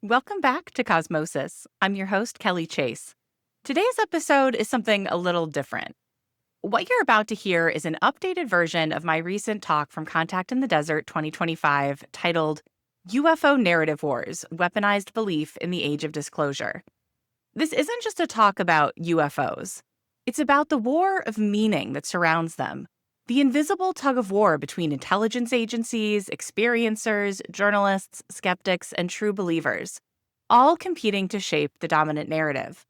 Welcome back to Cosmosis. I'm your host, Kelly Chase. Today's episode is something a little different. What you're about to hear is an updated version of my recent talk from Contact in the Desert 2025 titled UFO Narrative Wars, Weaponized Belief in the Age of Disclosure. This isn't just a talk about UFOs. It's about the war of meaning that surrounds them, the invisible tug of war between intelligence agencies, experiencers, journalists, skeptics, and true believers, all competing to shape the dominant narrative.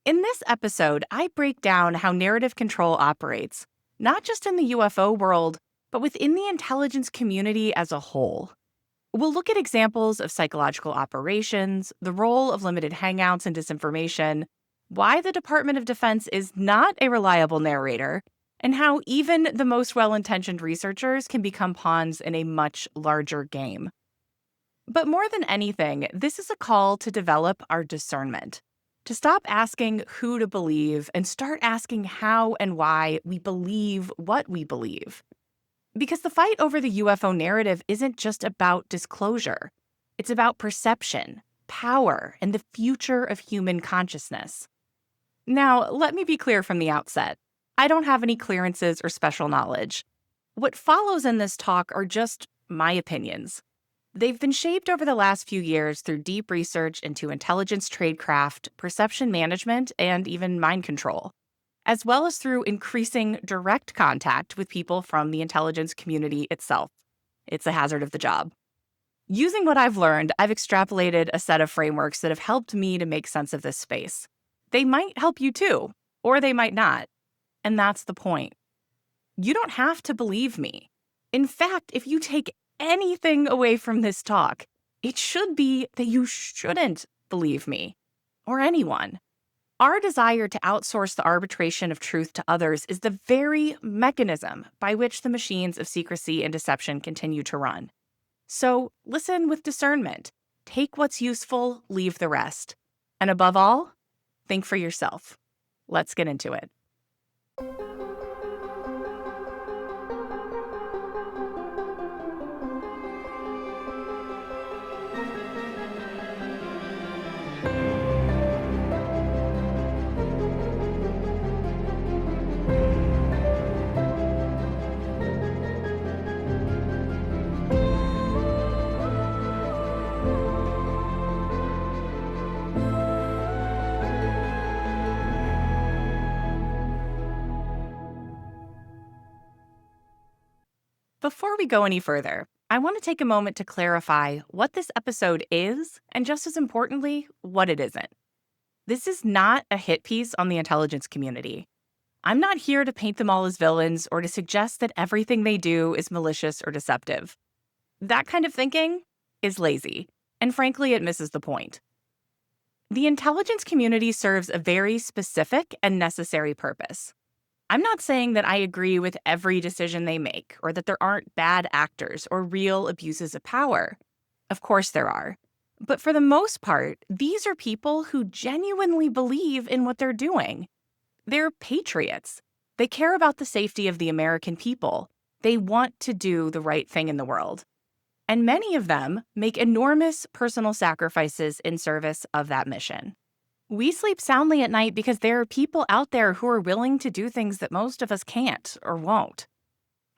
In this episode, I break down how narrative control operates, not just in the UFO world, but within the intelligence community as a whole. We'll look at examples of psychological operations, the role of limited hangouts and disinformation, why the Department of Defense is not a reliable narrator, and how even the most well-intentioned researchers can become pawns in a much larger game. But more than anything, this is a call to develop our discernment, to stop asking who to believe and start asking how and why we believe what we believe. Because the fight over the UFO narrative isn't just about disclosure. It's about perception, power, and the future of human consciousness. Now, let me be clear from the outset. I don't have any clearances or special knowledge. What follows in this talk are just my opinions. They've been shaped over the last few years through deep research into intelligence tradecraft, perception management, and even mind control, as well as through increasing direct contact with people from the intelligence community itself. It's a hazard of the job. Using what I've learned, I've extrapolated a set of frameworks that have helped me to make sense of this space. They might help you too, or they might not. And that's the point. You don't have to believe me. In fact, if you take anything away from this talk, it should be that you shouldn't believe me or anyone. Our desire to outsource the arbitration of truth to others is the very mechanism by which the machines of secrecy and deception continue to run. So listen with discernment. Take what's useful, leave the rest. And above all, think for yourself. Let's get into it. Before we go any further, I want to take a moment to clarify what this episode is, and just as importantly, what it isn't. This is not a hit piece on the intelligence community. I'm not here to paint them all as villains or to suggest that everything they do is malicious or deceptive. That kind of thinking is lazy, and frankly, it misses the point. The intelligence community serves a very specific and necessary purpose. I'm not saying that I agree with every decision they make or that there aren't bad actors or real abuses of power. Of course there are. But for the most part, these are people who genuinely believe in what they're doing. They're patriots. They care about the safety of the American people. They want to do the right thing in the world. And many of them make enormous personal sacrifices in service of that mission. We sleep soundly at night because there are people out there who are willing to do things that most of us can't or won't.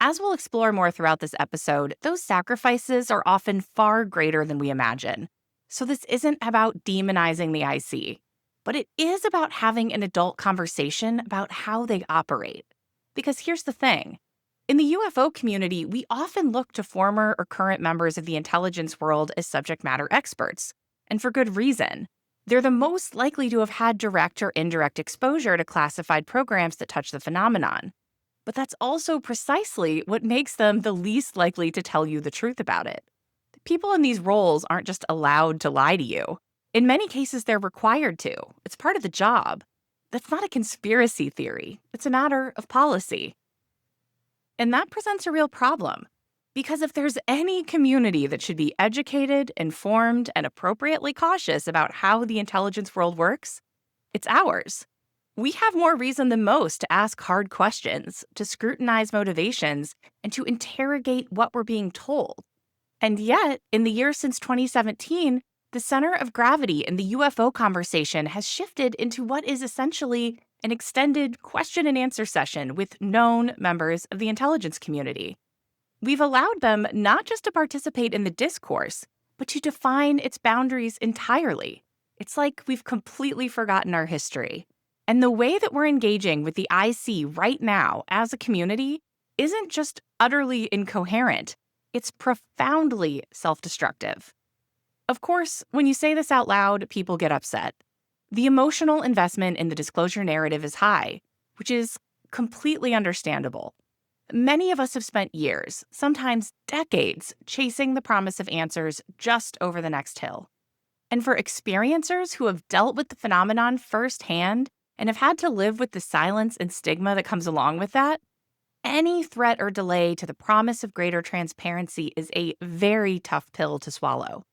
As we'll explore more throughout this episode, those sacrifices are often far greater than we imagine. So this isn't about demonizing the IC, but it is about having an adult conversation about how they operate. Because here's the thing. In the UFO community, we often look to former or current members of the intelligence world as subject matter experts, and for good reason. They're the most likely to have had direct or indirect exposure to classified programs that touch the phenomenon. But that's also precisely what makes them the least likely to tell you the truth about it. People in these roles aren't just allowed to lie to you. In many cases, they're required to. It's part of the job. That's not a conspiracy theory. It's a matter of policy. And that presents a real problem. Because if there's any community that should be educated, informed, and appropriately cautious about how the intelligence world works, it's ours. We have more reason than most to ask hard questions, to scrutinize motivations, and to interrogate what we're being told. And yet, in the years since 2017, The center of gravity in the UFO conversation has shifted into what is essentially an extended question and answer session with known members of the intelligence community. We've allowed them not just to participate in the discourse, but to define its boundaries entirely. It's like we've completely forgotten our history. And the way that we're engaging with the IC right now as a community isn't just utterly incoherent, it's profoundly self-destructive. Of course, when you say this out loud, people get upset. The emotional investment in the disclosure narrative is high, which is completely understandable. Many of us have spent years, sometimes decades, chasing the promise of answers just over the next hill. And for experiencers who have dealt with the phenomenon firsthand and have had to live with the silence and stigma that comes along with that, any threat or delay to the promise of greater transparency is a very tough pill to swallow.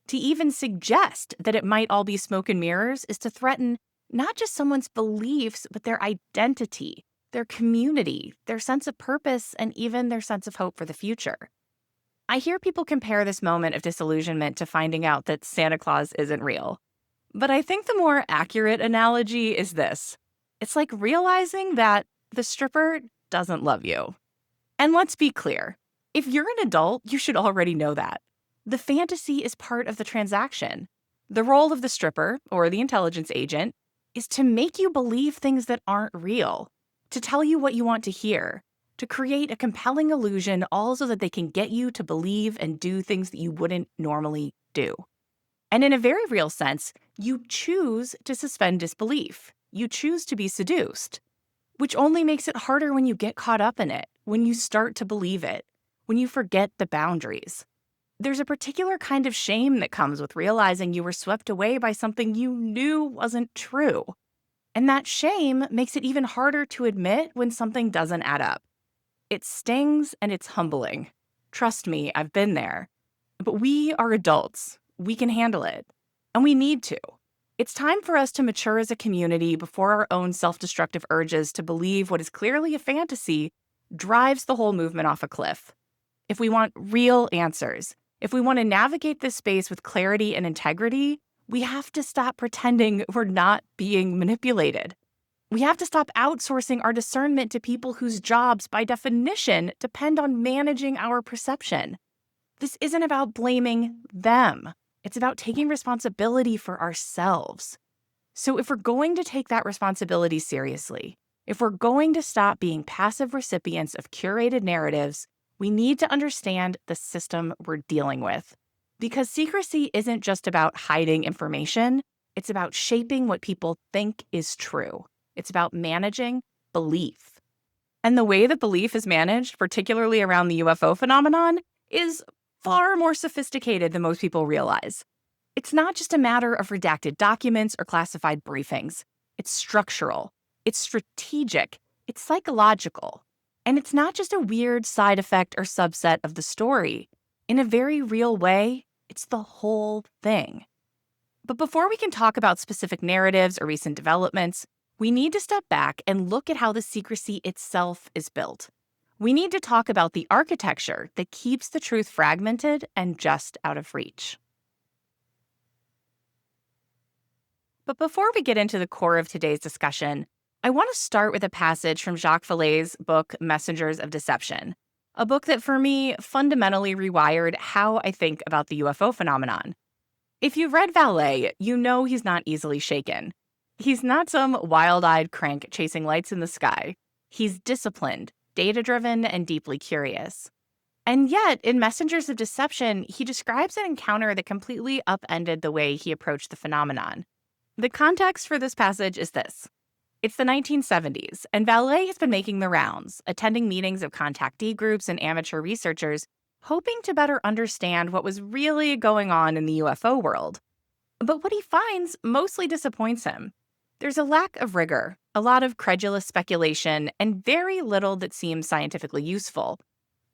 To even suggest that it might all be smoke and mirrors is to threaten not just someone's beliefs, but their identity, their community, their sense of purpose, and even their sense of hope for the future. I hear people compare this moment of disillusionment to finding out that Santa Claus isn't real. But I think the more accurate analogy is this. It's like realizing that the stripper doesn't love you. And let's be clear, if you're an adult, you should already know that. The fantasy is part of the transaction. The role of the stripper, or the intelligence agent, is to make you believe things that aren't real, to tell you what you want to hear, to create a compelling illusion all so that they can get you to believe and do things that you wouldn't normally do. And in a very real sense, you choose to suspend disbelief. You choose to be seduced, which only makes it harder when you get caught up in it, when you start to believe it, when you forget the boundaries. There's a particular kind of shame that comes with realizing you were swept away by something you knew wasn't true. And that shame makes it even harder to admit when something doesn't add up. It stings and it's humbling. Trust me, I've been there. But we are adults. We can handle it. And we need to. It's time for us to mature as a community before our own self-destructive urges to believe what is clearly a fantasy drives the whole movement off a cliff. If we want real answers, if we want to navigate this space with clarity and integrity, we have to stop pretending we're not being manipulated. We have to stop outsourcing our discernment to people whose jobs, by definition, depend on managing our perception. This isn't about blaming them. It's about taking responsibility for ourselves. So if we're going to take that responsibility seriously, if we're going to stop being passive recipients of curated narratives, we need to understand the system we're dealing with. Because secrecy isn't just about hiding information, it's about shaping what people think is true. It's about managing belief. And the way that belief is managed, particularly around the UFO phenomenon, is far more sophisticated than most people realize. It's not just a matter of redacted documents or classified briefings. It's structural. It's strategic. It's psychological. And it's not just a weird side effect or subset of the story. In a very real way, it's the whole thing. But before we can talk about specific narratives or recent developments, we need to step back and look at how the secrecy itself is built. We need to talk about the architecture that keeps the truth fragmented and just out of reach. But before we get into the core of today's discussion, I want to start with a passage from Jacques Vallée's book, Messengers of Deception, a book that for me fundamentally rewired how I think about the UFO phenomenon. If you've read Vallée, you know he's not easily shaken. He's not some wild-eyed crank chasing lights in the sky. He's disciplined, data-driven, and deeply curious. And yet, in Messengers of Deception, he describes an encounter that completely upended the way he approached the phenomenon. The context for this passage is this. It's the 1970s, and Vallée has been making the rounds, attending meetings of contactee groups and amateur researchers, hoping to better understand what was really going on in the UFO world. But what he finds mostly disappoints him. There's a lack of rigor, a lot of credulous speculation, and very little that seems scientifically useful.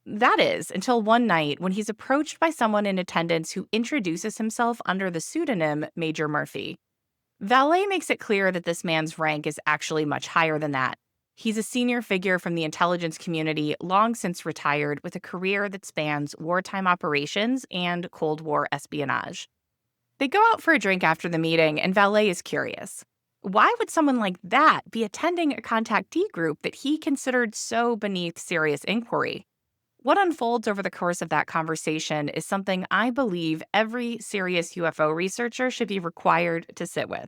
That is, until one night when he's approached by someone in attendance who introduces himself under the pseudonym Major Murphy. Vallée makes it clear that this man's rank is actually much higher than that. He's a senior figure from the intelligence community, long since retired, with a career that spans wartime operations and Cold War espionage. They go out for a drink after the meeting, and Valet is curious. Why would someone like that be attending a contactee group that he considered so beneath serious inquiry? What unfolds over the course of that conversation is something I believe every serious UFO researcher should be required to sit with.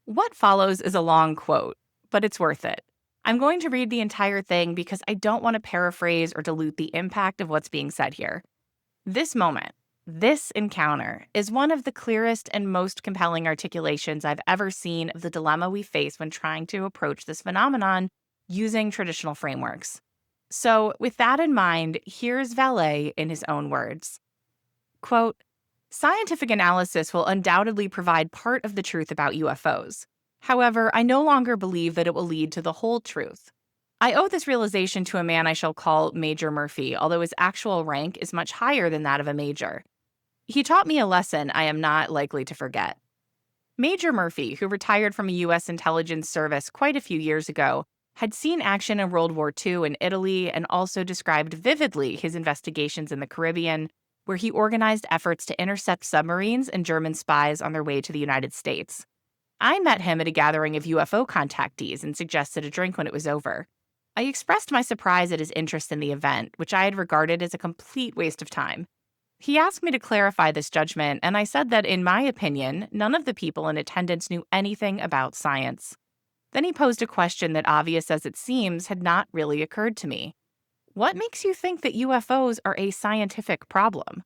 What follows is a long quote, but it's worth it. I'm going to read the entire thing because I don't want to paraphrase or dilute the impact of what's being said here. This moment, this encounter, is one of the clearest and most compelling articulations I've ever seen of the dilemma we face when trying to approach this phenomenon using traditional frameworks. So, with that in mind, here's Valet in his own words. Quote, "Scientific analysis will undoubtedly provide part of the truth about UFOs. However, I no longer believe that it will lead to the whole truth. I owe this realization to a man I shall call Major Murphy, although his actual rank is much higher than that of a major. He taught me a lesson I am not likely to forget." Major Murphy, who retired from a U.S. intelligence service quite a few years ago, had seen action in World War II in Italy and also described vividly his investigations in the Caribbean, where he organized efforts to intercept submarines and German spies on their way to the United States. I met him at a gathering of UFO contactees and suggested a drink when it was over. I expressed my surprise at his interest in the event, which I had regarded as a complete waste of time. He asked me to clarify this judgment, and I said that, in my opinion, none of the people in attendance knew anything about science. Then he posed a question that, obvious as it seems, had not really occurred to me. What makes you think that UFOs are a scientific problem?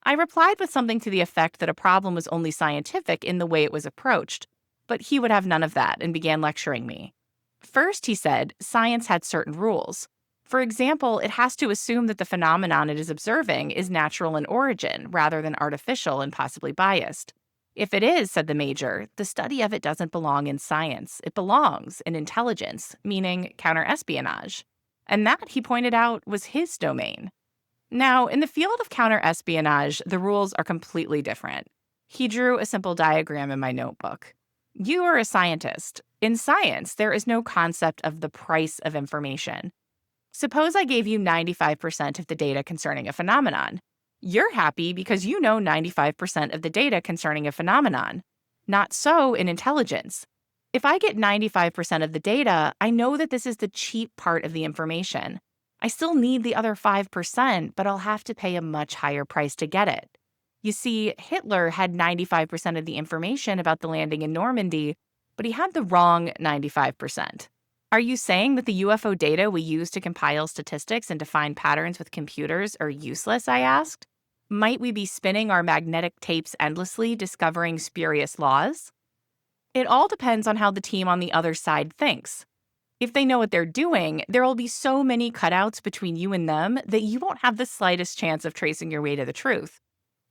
I replied with something to the effect that a problem was only scientific in the way it was approached, but he would have none of that and began lecturing me. First, he said, science had certain rules. For example, it has to assume that the phenomenon it is observing is natural in origin rather than artificial and possibly biased. If it is, said the major, the study of it doesn't belong in science. It belongs in intelligence, meaning counterespionage. And that, he pointed out, was his domain. Now, in the field of counterespionage, the rules are completely different. He drew a simple diagram in my notebook. You are a scientist. In science, there is no concept of the price of information. Suppose I gave you 95% of the data concerning a phenomenon. You're happy because you know 95% of the data concerning a phenomenon. Not so in intelligence. If I get 95% of the data, I know that this is the cheap part of the information. I still need the other 5%, but I'll have to pay a much higher price to get it. You see, Hitler had 95% of the information about the landing in Normandy, but he had the wrong 95%. Are you saying that the UFO data we use to compile statistics and to find patterns with computers are useless, I asked? Might we be spinning our magnetic tapes endlessly, discovering spurious laws? It all depends on how the team on the other side thinks. If they know what they're doing, there will be so many cutouts between you and them that you won't have the slightest chance of tracing your way to the truth.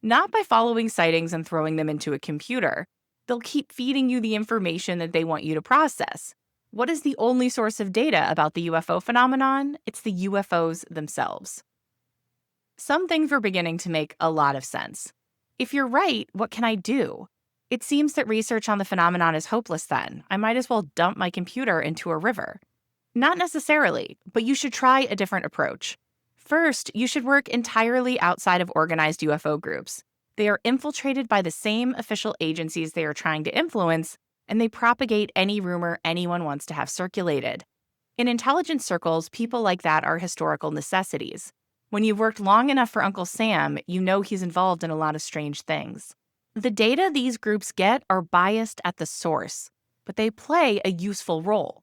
Not by following sightings and throwing them into a computer. They'll keep feeding you the information that they want you to process. What is the only source of data about the UFO phenomenon? It's the UFOs themselves. Some things were beginning to make a lot of sense. If you're right, what can I do? It seems that research on the phenomenon is hopeless then. I might as well dump my computer into a river. Not necessarily, but you should try a different approach. First, you should work entirely outside of organized UFO groups. They are infiltrated by the same official agencies they are trying to influence, and they propagate any rumor anyone wants to have circulated. In intelligence circles, people like that are historical necessities. When you've worked long enough for Uncle Sam, you know he's involved in a lot of strange things. The data these groups get are biased at the source, but they play a useful role.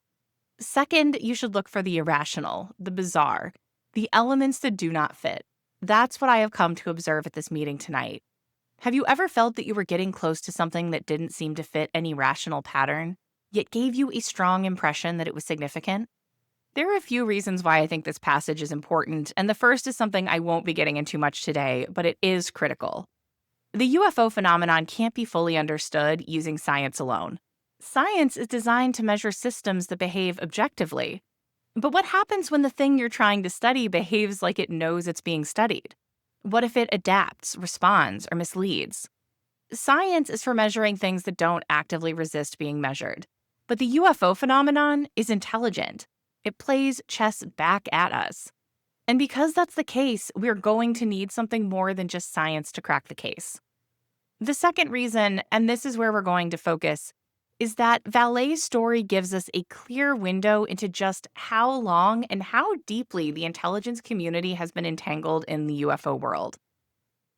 Second, you should look for the irrational, the bizarre, the elements that do not fit. That's what I have come to observe at this meeting tonight. Have you ever felt that you were getting close to something that didn't seem to fit any rational pattern, yet gave you a strong impression that it was significant? There are a few reasons why I think this passage is important, and the first is something I won't be getting into much today, but it is critical. The UFO phenomenon can't be fully understood using science alone. Science is designed to measure systems that behave objectively. But what happens when the thing you're trying to study behaves like it knows it's being studied? What if it adapts, responds, or misleads? Science is for measuring things that don't actively resist being measured. But the UFO phenomenon is intelligent. It plays chess back at us. And because that's the case, we're going to need something more than just science to crack the case. The second reason, and this is where we're going to focus, is that Valet's story gives us a clear window into just how long and how deeply the intelligence community has been entangled in the UFO world.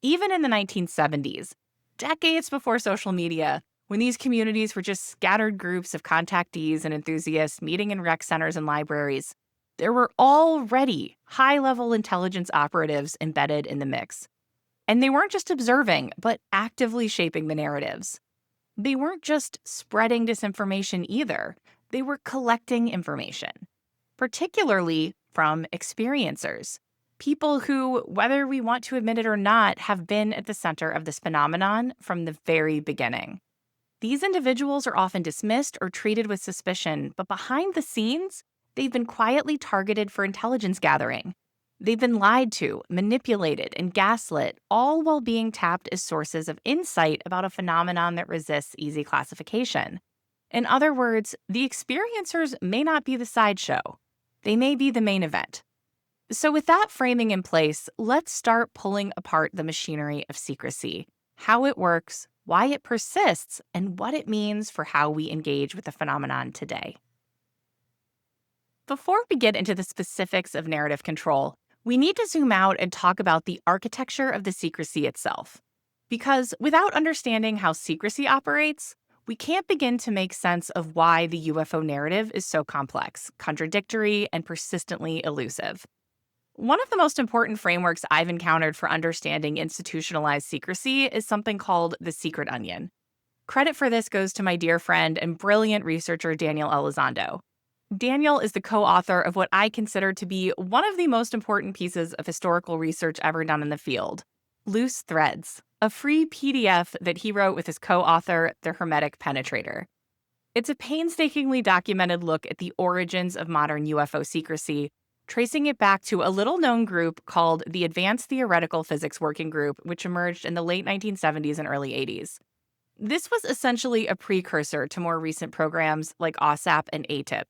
Even in the 1970s, decades before social media, when these communities were just scattered groups of contactees and enthusiasts meeting in rec centers and libraries, there were already high-level intelligence operatives embedded in the mix. And they weren't just observing, but actively shaping the narratives. They weren't just spreading disinformation either. They were collecting information, particularly from experiencers, people who, whether we want to admit it or not, have been at the center of this phenomenon from the very beginning. These individuals are often dismissed or treated with suspicion, but behind the scenes, they've been quietly targeted for intelligence gathering. They've been lied to, manipulated, and gaslit, all while being tapped as sources of insight about a phenomenon that resists easy classification. In other words, the experiencers may not be the sideshow. They may be the main event. So with that framing in place, let's start pulling apart the machinery of secrecy, how it works, why it persists, and what it means for how we engage with the phenomenon today. Before we get into the specifics of narrative control, we need to zoom out and talk about the architecture of the secrecy itself. Because without understanding how secrecy operates, we can't begin to make sense of why the UFO narrative is so complex, contradictory, and persistently elusive. One of the most important frameworks I've encountered for understanding institutionalized secrecy is something called the secret onion. Credit for this goes to my dear friend and brilliant researcher Daniel Elizondo. Daniel is the co-author of what I consider to be one of the most important pieces of historical research ever done in the field, Loose Threads, a free PDF that he wrote with his co-author, The Hermetic Penetrator. It's a painstakingly documented look at the origins of modern UFO secrecy, tracing it back to a little-known group called the Advanced Theoretical Physics Working Group, which emerged in the late 1970s and early 80s. This was essentially a precursor to more recent programs like OSAP and ATIP.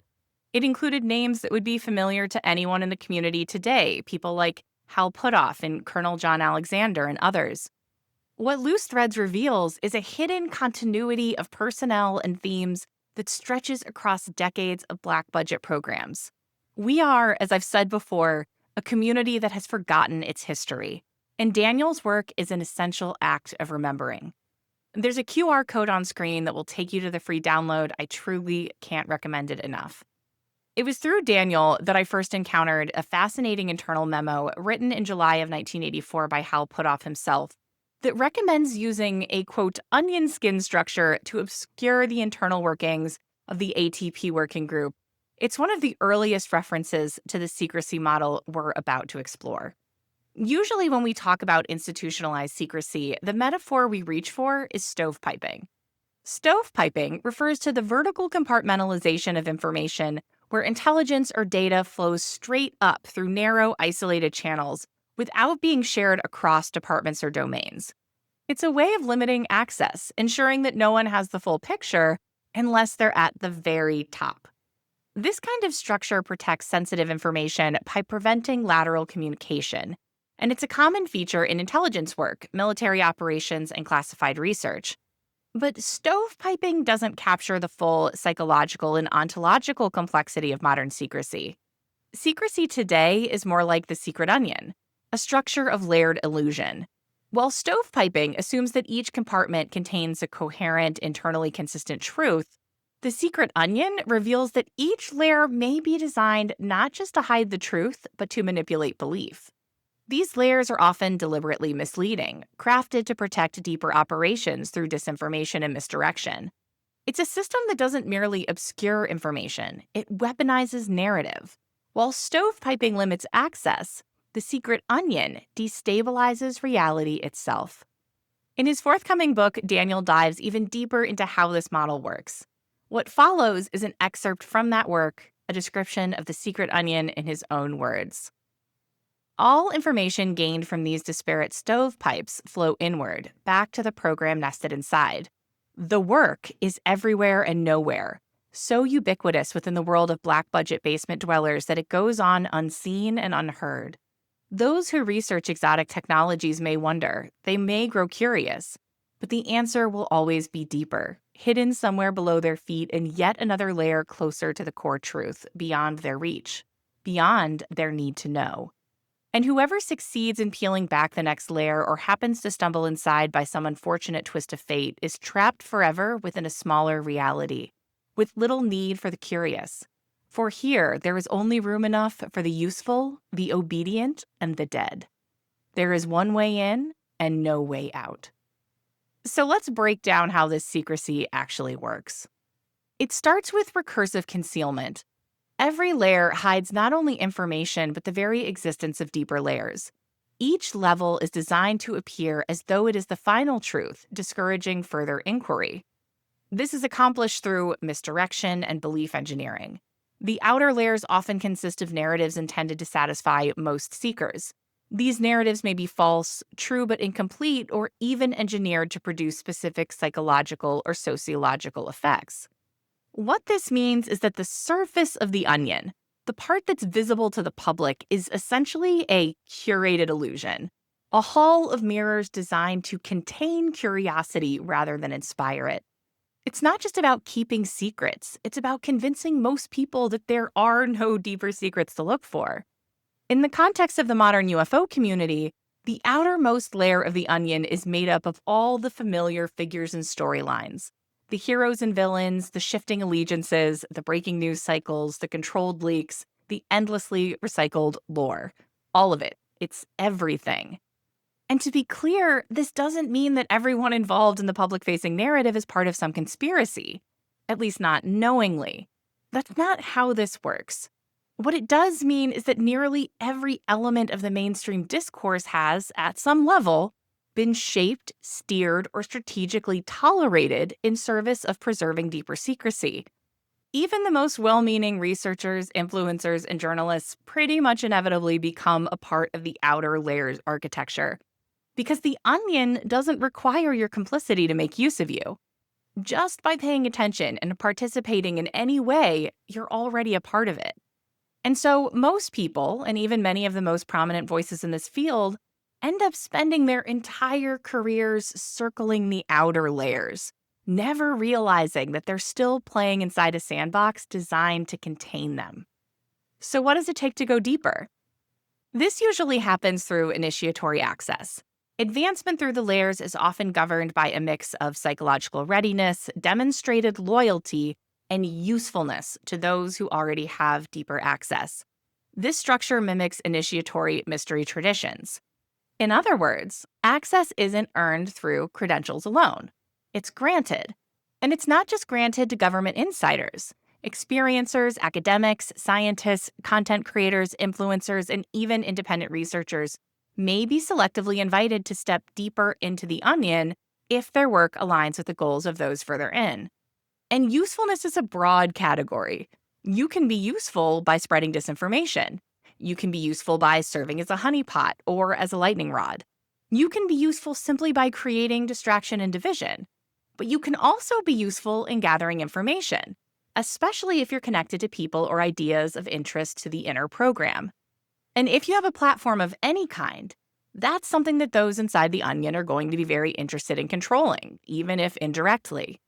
It included names that would be familiar to anyone in the community today, people like Hal Puthoff and Colonel John Alexander and others. What Loose Threads reveals is a hidden continuity of personnel and themes that stretches across decades of black budget programs. We are, as I've said before, a community that has forgotten its history, and Daniel's work is an essential act of remembering. There's a QR code on screen that will take you to the free download. I truly can't recommend it enough. It was through Daniel that I first encountered a fascinating internal memo written in July of 1984 by Hal Puthoff himself that recommends using a, quote, onion skin structure to obscure the internal workings of the ATP working group. It's one of the earliest references to the secrecy model we're about to explore. Usually when we talk about institutionalized secrecy, the metaphor we reach for is stovepiping. Stovepiping refers to the vertical compartmentalization of information where intelligence or data flows straight up through narrow, isolated channels without being shared across departments or domains. It's a way of limiting access, ensuring that no one has the full picture unless they're at the very top. This kind of structure protects sensitive information by preventing lateral communication, and it's a common feature in intelligence work, military operations, and classified research. But stovepiping doesn't capture the full psychological and ontological complexity of modern secrecy. Secrecy today is more like the secret onion, a structure of layered illusion. While stovepiping assumes that each compartment contains a coherent, internally consistent truth, the secret onion reveals that each layer may be designed not just to hide the truth, but to manipulate belief. These layers are often deliberately misleading, crafted to protect deeper operations through disinformation and misdirection. It's a system that doesn't merely obscure information, it weaponizes narrative. While stovepiping limits access, the secret onion destabilizes reality itself. In his forthcoming book, Daniel dives even deeper into how this model works. What follows is an excerpt from that work, a description of the secret onion in his own words. All information gained from these disparate stovepipes flow inward, back to the program nested inside. The work is everywhere and nowhere, so ubiquitous within the world of black-budget basement dwellers that it goes on unseen and unheard. Those who research exotic technologies may wonder, they may grow curious. But the answer will always be deeper, hidden somewhere below their feet in yet another layer closer to the core truth, beyond their reach, beyond their need to know. And whoever succeeds in peeling back the next layer or happens to stumble inside by some unfortunate twist of fate is trapped forever within a smaller reality, with little need for the curious. For here, there is only room enough for the useful, the obedient, and the dead. There is one way in and no way out. So let's break down how this secrecy actually works. It starts with recursive concealment. Every layer hides not only information, but the very existence of deeper layers. Each level is designed to appear as though it is the final truth, discouraging further inquiry. This is accomplished through misdirection and belief engineering. The outer layers often consist of narratives intended to satisfy most seekers. These narratives may be false, true but incomplete, or even engineered to produce specific psychological or sociological effects. What this means is that the surface of the onion, the part that's visible to the public, is essentially a curated illusion, a hall of mirrors designed to contain curiosity rather than inspire it. It's not just about keeping secrets, it's about convincing most people that there are no deeper secrets to look for. In the context of the modern UFO community, the outermost layer of the onion is made up of all the familiar figures and storylines. The heroes and villains, the shifting allegiances, the breaking news cycles, the controlled leaks, the endlessly recycled lore. All of it. It's everything. And to be clear, this doesn't mean that everyone involved in the public-facing narrative is part of some conspiracy, at least not knowingly. That's not how this works. What it does mean is that nearly every element of the mainstream discourse has, at some level, been shaped, steered, or strategically tolerated in service of preserving deeper secrecy. Even the most well-meaning researchers, influencers, and journalists pretty much inevitably become a part of the outer layers architecture. Because the onion doesn't require your complicity to make use of you. Just by paying attention and participating in any way, you're already a part of it. And so most people, and even many of the most prominent voices in this field, end up spending their entire careers circling the outer layers, never realizing that they're still playing inside a sandbox designed to contain them. So what does it take to go deeper? This usually happens through initiatory access. Advancement through the layers is often governed by a mix of psychological readiness, demonstrated loyalty, and usefulness to those who already have deeper access. This structure mimics initiatory mystery traditions. In other words, access isn't earned through credentials alone. It's granted. And it's not just granted to government insiders. Experiencers, academics, scientists, content creators, influencers, and even independent researchers may be selectively invited to step deeper into the onion if their work aligns with the goals of those further in. And usefulness is a broad category. You can be useful by spreading disinformation. You can be useful by serving as a honeypot or as a lightning rod. You can be useful simply by creating distraction and division. But you can also be useful in gathering information, especially if you're connected to people or ideas of interest to the inner program. And if you have a platform of any kind, that's something that those inside the onion are going to be very interested in controlling, even if indirectly.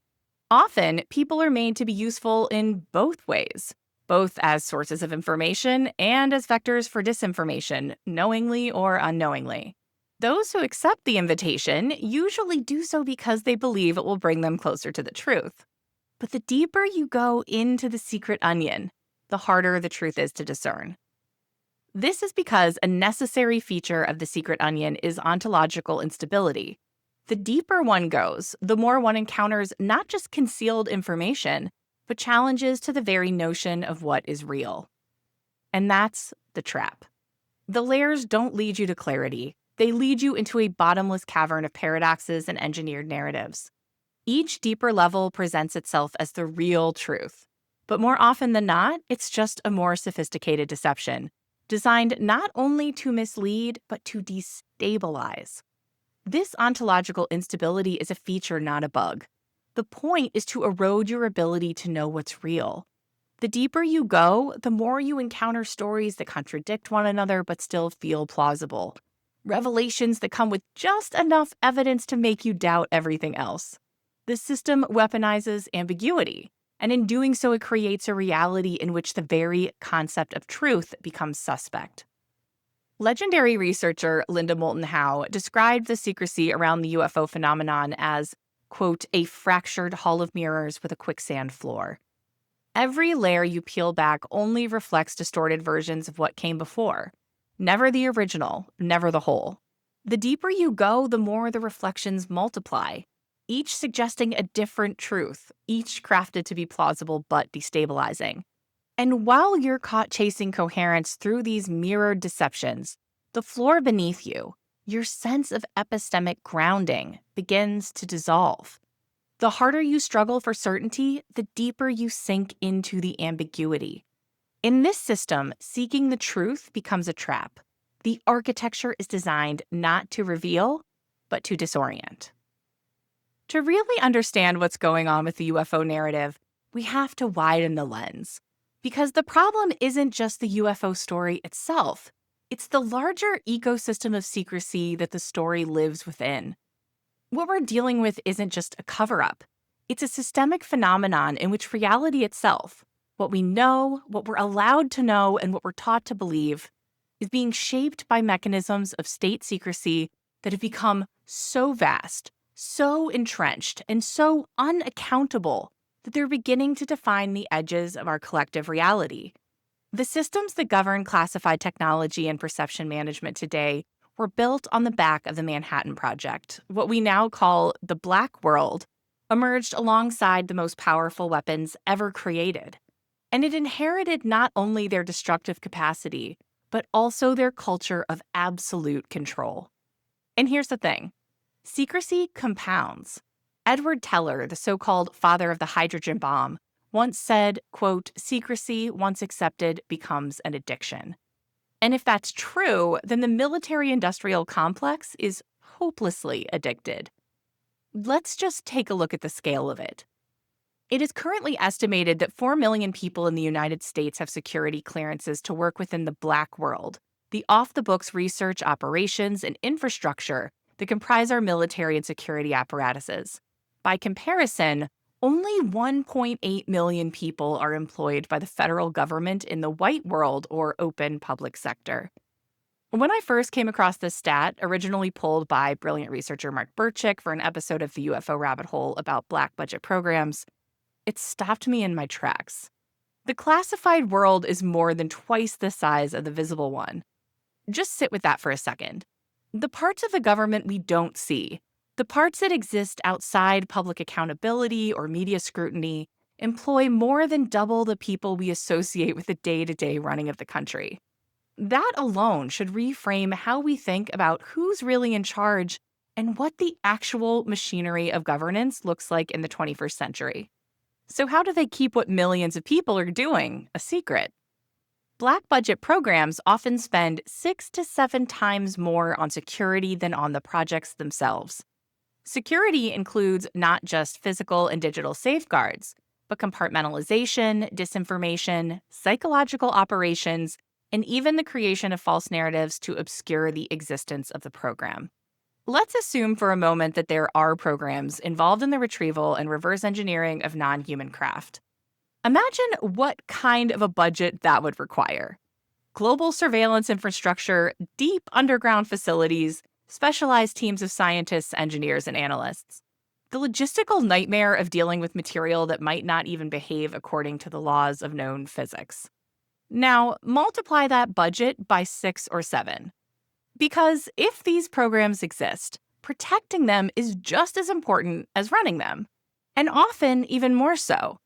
Often, people are made to be useful in both ways, both as sources of information and as vectors for disinformation, knowingly or unknowingly. Those who accept the invitation usually do so because they believe it will bring them closer to the truth. But the deeper you go into the secret onion, the harder the truth is to discern. This is because a necessary feature of the secret onion is ontological instability. The deeper one goes, the more one encounters not just concealed information, but challenges to the very notion of what is real. And that's the trap. The layers don't lead you to clarity. They lead you into a bottomless cavern of paradoxes and engineered narratives. Each deeper level presents itself as the real truth. But more often than not, it's just a more sophisticated deception, designed not only to mislead, but to destabilize. This ontological instability is a feature, not a bug. The point is to erode your ability to know what's real. The deeper you go, the more you encounter stories that contradict one another but still feel plausible. Revelations that come with just enough evidence to make you doubt everything else. The system weaponizes ambiguity, and in doing so, it creates a reality in which the very concept of truth becomes suspect. Legendary researcher Linda Moulton Howe described the secrecy around the UFO phenomenon as, quote, a fractured hall of mirrors with a quicksand floor. Every layer you peel back only reflects distorted versions of what came before. Never the original, never the whole. The deeper you go, the more the reflections multiply, each suggesting a different truth, each crafted to be plausible but destabilizing. And while you're caught chasing coherence through these mirrored deceptions, the floor beneath you, your sense of epistemic grounding, begins to dissolve. The harder you struggle for certainty, the deeper you sink into the ambiguity. In this system, seeking the truth becomes a trap. The architecture is designed not to reveal, but to disorient. To really understand what's going on with the UFO narrative, we have to widen the lens. Because the problem isn't just the UFO story itself, it's the larger ecosystem of secrecy that the story lives within. What we're dealing with isn't just a cover-up. It's a systemic phenomenon in which reality itself, what we know, what we're allowed to know, and what we're taught to believe, is being shaped by mechanisms of state secrecy that have become so vast, so entrenched, and so unaccountable that they're beginning to define the edges of our collective reality. The systems that govern classified technology and perception management today were built on the back of the Manhattan Project. What we now call the Black World emerged alongside the most powerful weapons ever created. And it inherited not only their destructive capacity, but also their culture of absolute control. And here's the thing. Secrecy compounds. Edward Teller, the so-called father of the hydrogen bomb, once said, quote, secrecy, once accepted, becomes an addiction. And if that's true, then the military-industrial complex is hopelessly addicted. Let's just take a look at the scale of it. It is currently estimated that 4 million people in the United States have security clearances to work within the Black World, the off-the-books research, operations, and infrastructure that comprise our military and security apparatuses. By comparison, only 1.8 million people are employed by the federal government in the white world or open public sector. When I first came across this stat, originally pulled by brilliant researcher Mark Burchick for an episode of the UFO Rabbit Hole about black budget programs, it stopped me in my tracks. The classified world is more than twice the size of the visible one. Just sit with that for a second. The parts of the government we don't see, the parts that exist outside public accountability or media scrutiny, employ more than double the people we associate with the day-to-day running of the country. That alone should reframe how we think about who's really in charge and what the actual machinery of governance looks like in the 21st century. So how do they keep what millions of people are doing a secret? Black budget programs often spend 6 to 7 times more on security than on the projects themselves. Security includes not just physical and digital safeguards, but compartmentalization, disinformation, psychological operations, and even the creation of false narratives to obscure the existence of the program. Let's assume for a moment that there are programs involved in the retrieval and reverse engineering of non-human craft. Imagine what kind of a budget that would require. Global surveillance infrastructure, deep underground facilities, specialized teams of scientists, engineers, and analysts. The logistical nightmare of dealing with material that might not even behave according to the laws of known physics. Now, multiply that budget by 6 or 7. Because if these programs exist, protecting them is just as important as running them, and often even more so.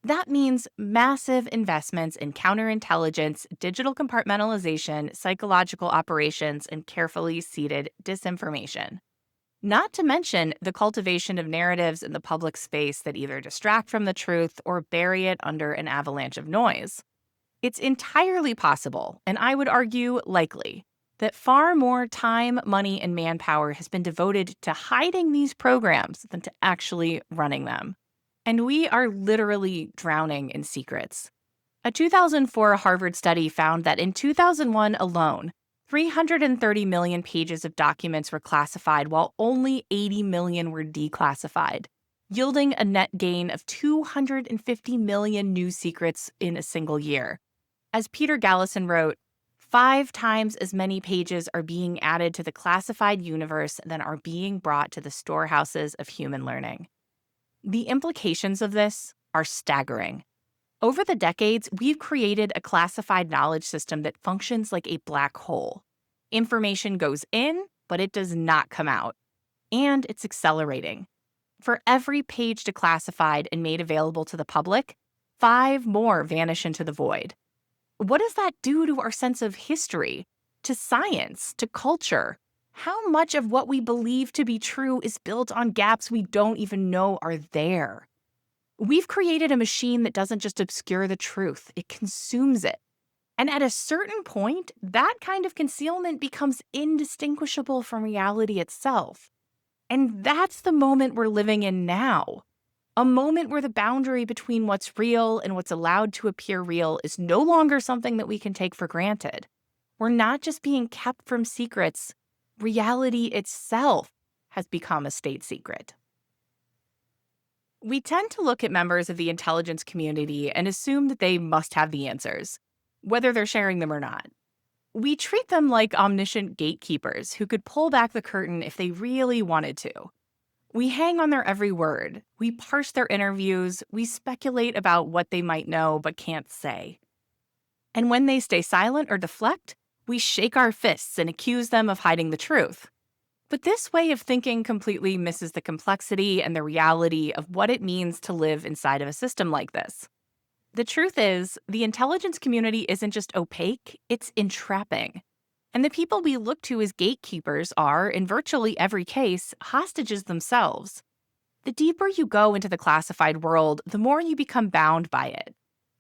That means massive investments in counterintelligence, digital compartmentalization, psychological operations, and carefully seeded disinformation. Not to mention the cultivation of narratives in the public space that either distract from the truth or bury it under an avalanche of noise. It's entirely possible, and I would argue likely, that far more time, money, and manpower has been devoted to hiding these programs than to actually running them. And we are literally drowning in secrets. A 2004 Harvard study found that in 2001 alone, 330 million pages of documents were classified while only 80 million were declassified, yielding a net gain of 250 million new secrets in a single year. As Peter Gallison wrote, 5 times as many pages are being added to the classified universe than are being brought to the storehouses of human learning. The implications of this are staggering. Over the decades, we've created a classified knowledge system that functions like a black hole. Information goes in, but it does not come out. And it's accelerating. For every page declassified and made available to the public, 5 more vanish into the void. What does that do to our sense of history, to science, to culture? How much of what we believe to be true is built on gaps we don't even know are there? We've created a machine that doesn't just obscure the truth, it consumes it. And at a certain point, that kind of concealment becomes indistinguishable from reality itself. And that's the moment we're living in now. A moment where the boundary between what's real and what's allowed to appear real is no longer something that we can take for granted. We're not just being kept from secrets. Reality itself has become a state secret. We tend to look at members of the intelligence community and assume that they must have the answers, whether they're sharing them or not. We treat them like omniscient gatekeepers who could pull back the curtain if they really wanted to. We hang on their every word, we parse their interviews, we speculate about what they might know but can't say. And when they stay silent or deflect, we shake our fists and accuse them of hiding the truth. But this way of thinking completely misses the complexity and the reality of what it means to live inside of a system like this. The truth is, the intelligence community isn't just opaque, it's entrapping. And the people we look to as gatekeepers are, in virtually every case, hostages themselves. The deeper you go into the classified world, the more you become bound by it.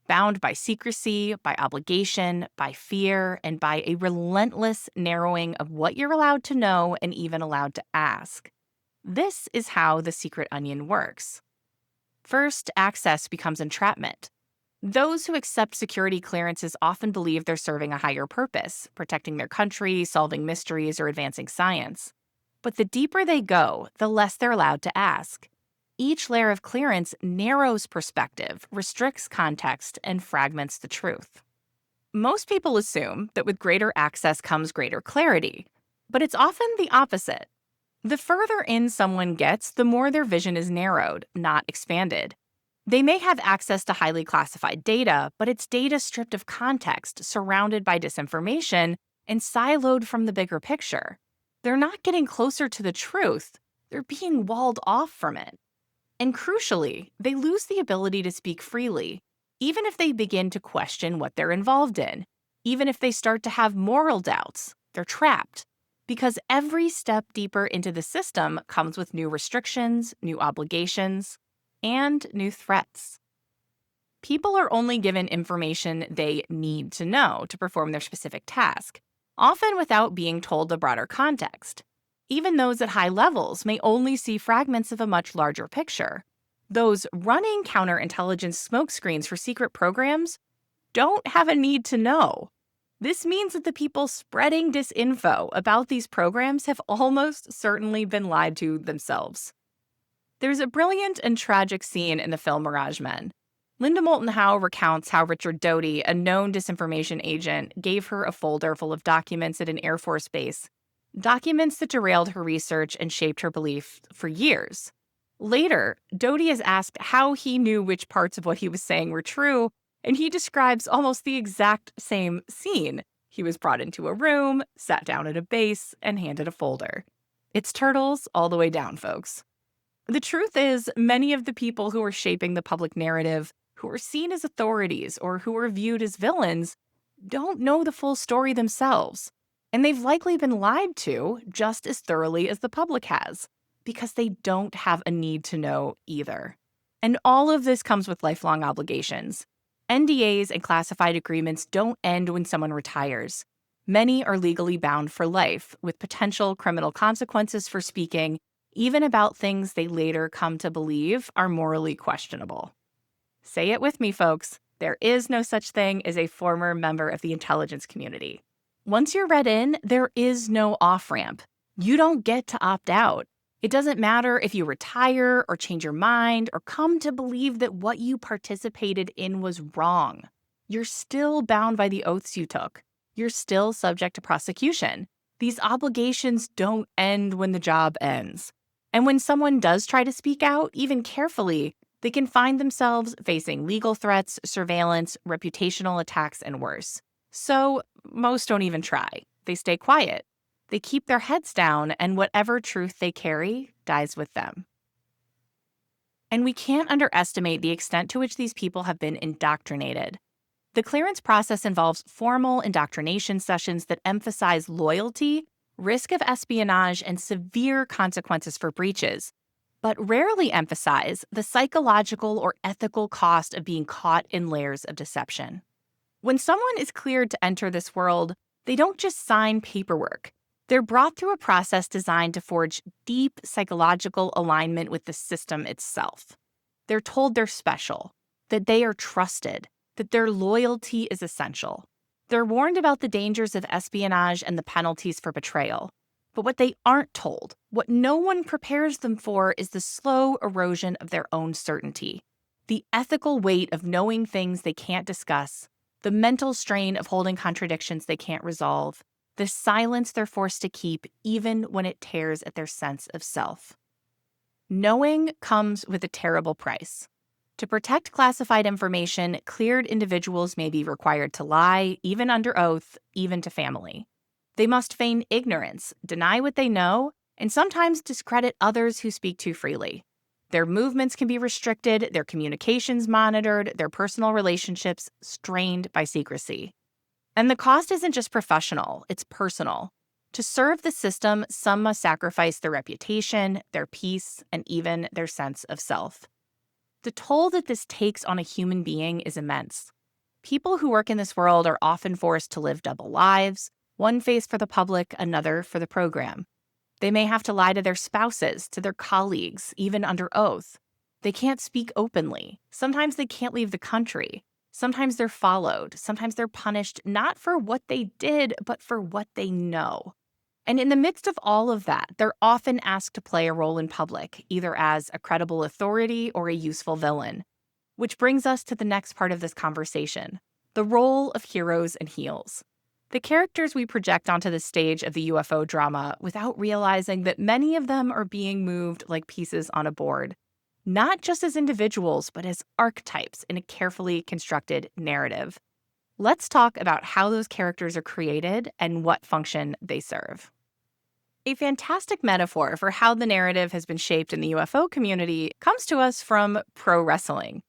Bound by secrecy, by obligation, by fear, and by a relentless narrowing of what you're allowed to know and even allowed to ask. This is how the secret onion works. First, access becomes entrapment. Those who accept security clearances often believe they're serving a higher purpose, protecting their country, solving mysteries, or advancing science. But the deeper they go, the less they're allowed to ask. Each layer of clearance narrows perspective, restricts context, and fragments the truth. Most people assume that with greater access comes greater clarity, but it's often the opposite. The further in someone gets, the more their vision is narrowed, not expanded. They may have access to highly classified data, but it's data stripped of context, surrounded by disinformation, and siloed from the bigger picture. They're not getting closer to the truth, they're being walled off from it. And crucially, they lose the ability to speak freely, even if they begin to question what they're involved in. Even if they start to have moral doubts, they're trapped. Because every step deeper into the system comes with new restrictions, new obligations, and new threats. People are only given information they need to know to perform their specific task, often without being told the broader context. Even those at high levels may only see fragments of a much larger picture. Those running counterintelligence smokescreens for secret programs don't have a need to know. This means that the people spreading disinfo about these programs have almost certainly been lied to themselves. There's a brilliant and tragic scene in the film Mirage Men. Linda Moulton Howe recounts how Richard Doty, a known disinformation agent, gave her a folder full of documents at an Air Force base. Documents that derailed her research and shaped her belief for years. Later, Doty is asked how he knew which parts of what he was saying were true, and he describes almost the exact same scene. He was brought into a room, sat down at a base, and handed a folder. It's turtles all the way down, folks. The truth is, many of the people who are shaping the public narrative, who are seen as authorities or who are viewed as villains, don't know the full story themselves. And they've likely been lied to just as thoroughly as the public has, because they don't have a need to know either. And all of this comes with lifelong obligations. NDAs and classified agreements don't end when someone retires. Many are legally bound for life, with potential criminal consequences for speaking, even about things they later come to believe are morally questionable. Say it with me, folks. There is no such thing as a former member of the intelligence community. Once you're read in, there is no off-ramp. You don't get to opt out. It doesn't matter if you retire or change your mind or come to believe that what you participated in was wrong. You're still bound by the oaths you took. You're still subject to prosecution. These obligations don't end when the job ends. And when someone does try to speak out, even carefully, they can find themselves facing legal threats, surveillance, reputational attacks, and worse. So most don't even try. They stay quiet. They keep their heads down, and whatever truth they carry dies with them. And we can't underestimate the extent to which these people have been indoctrinated. The clearance process involves formal indoctrination sessions that emphasize loyalty, risk of espionage, and severe consequences for breaches, but rarely emphasize the psychological or ethical cost of being caught in layers of deception. When someone is cleared to enter this world, they don't just sign paperwork. They're brought through a process designed to forge deep psychological alignment with the system itself. They're told they're special, that they are trusted, that their loyalty is essential. They're warned about the dangers of espionage and the penalties for betrayal. But what they aren't told, what no one prepares them for, is the slow erosion of their own certainty, the ethical weight of knowing things they can't discuss, the mental strain of holding contradictions they can't resolve, the silence they're forced to keep even when it tears at their sense of self. Knowing comes with a terrible price. To protect classified information, cleared individuals may be required to lie, even under oath, even to family. They must feign ignorance, deny what they know, and sometimes discredit others who speak too freely. Their movements can be restricted, their communications monitored, their personal relationships strained by secrecy. And the cost isn't just professional, it's personal. To serve the system, some must sacrifice their reputation, their peace, and even their sense of self. The toll that this takes on a human being is immense. People who work in this world are often forced to live double lives, one face for the public, another for the program. They may have to lie to their spouses, to their colleagues, even under oath. They can't speak openly. Sometimes they can't leave the country. Sometimes they're followed. Sometimes they're punished not for what they did, but for what they know. And in the midst of all of that, they're often asked to play a role in public, either as a credible authority or a useful villain. Which brings us to the next part of this conversation, the role of heroes and heels. The characters we project onto the stage of the UFO drama without realizing that many of them are being moved like pieces on a board, not just as individuals, but as archetypes in a carefully constructed narrative. Let's talk about how those characters are created and what function they serve. A fantastic metaphor for how the narrative has been shaped in the UFO community comes to us from pro wrestling.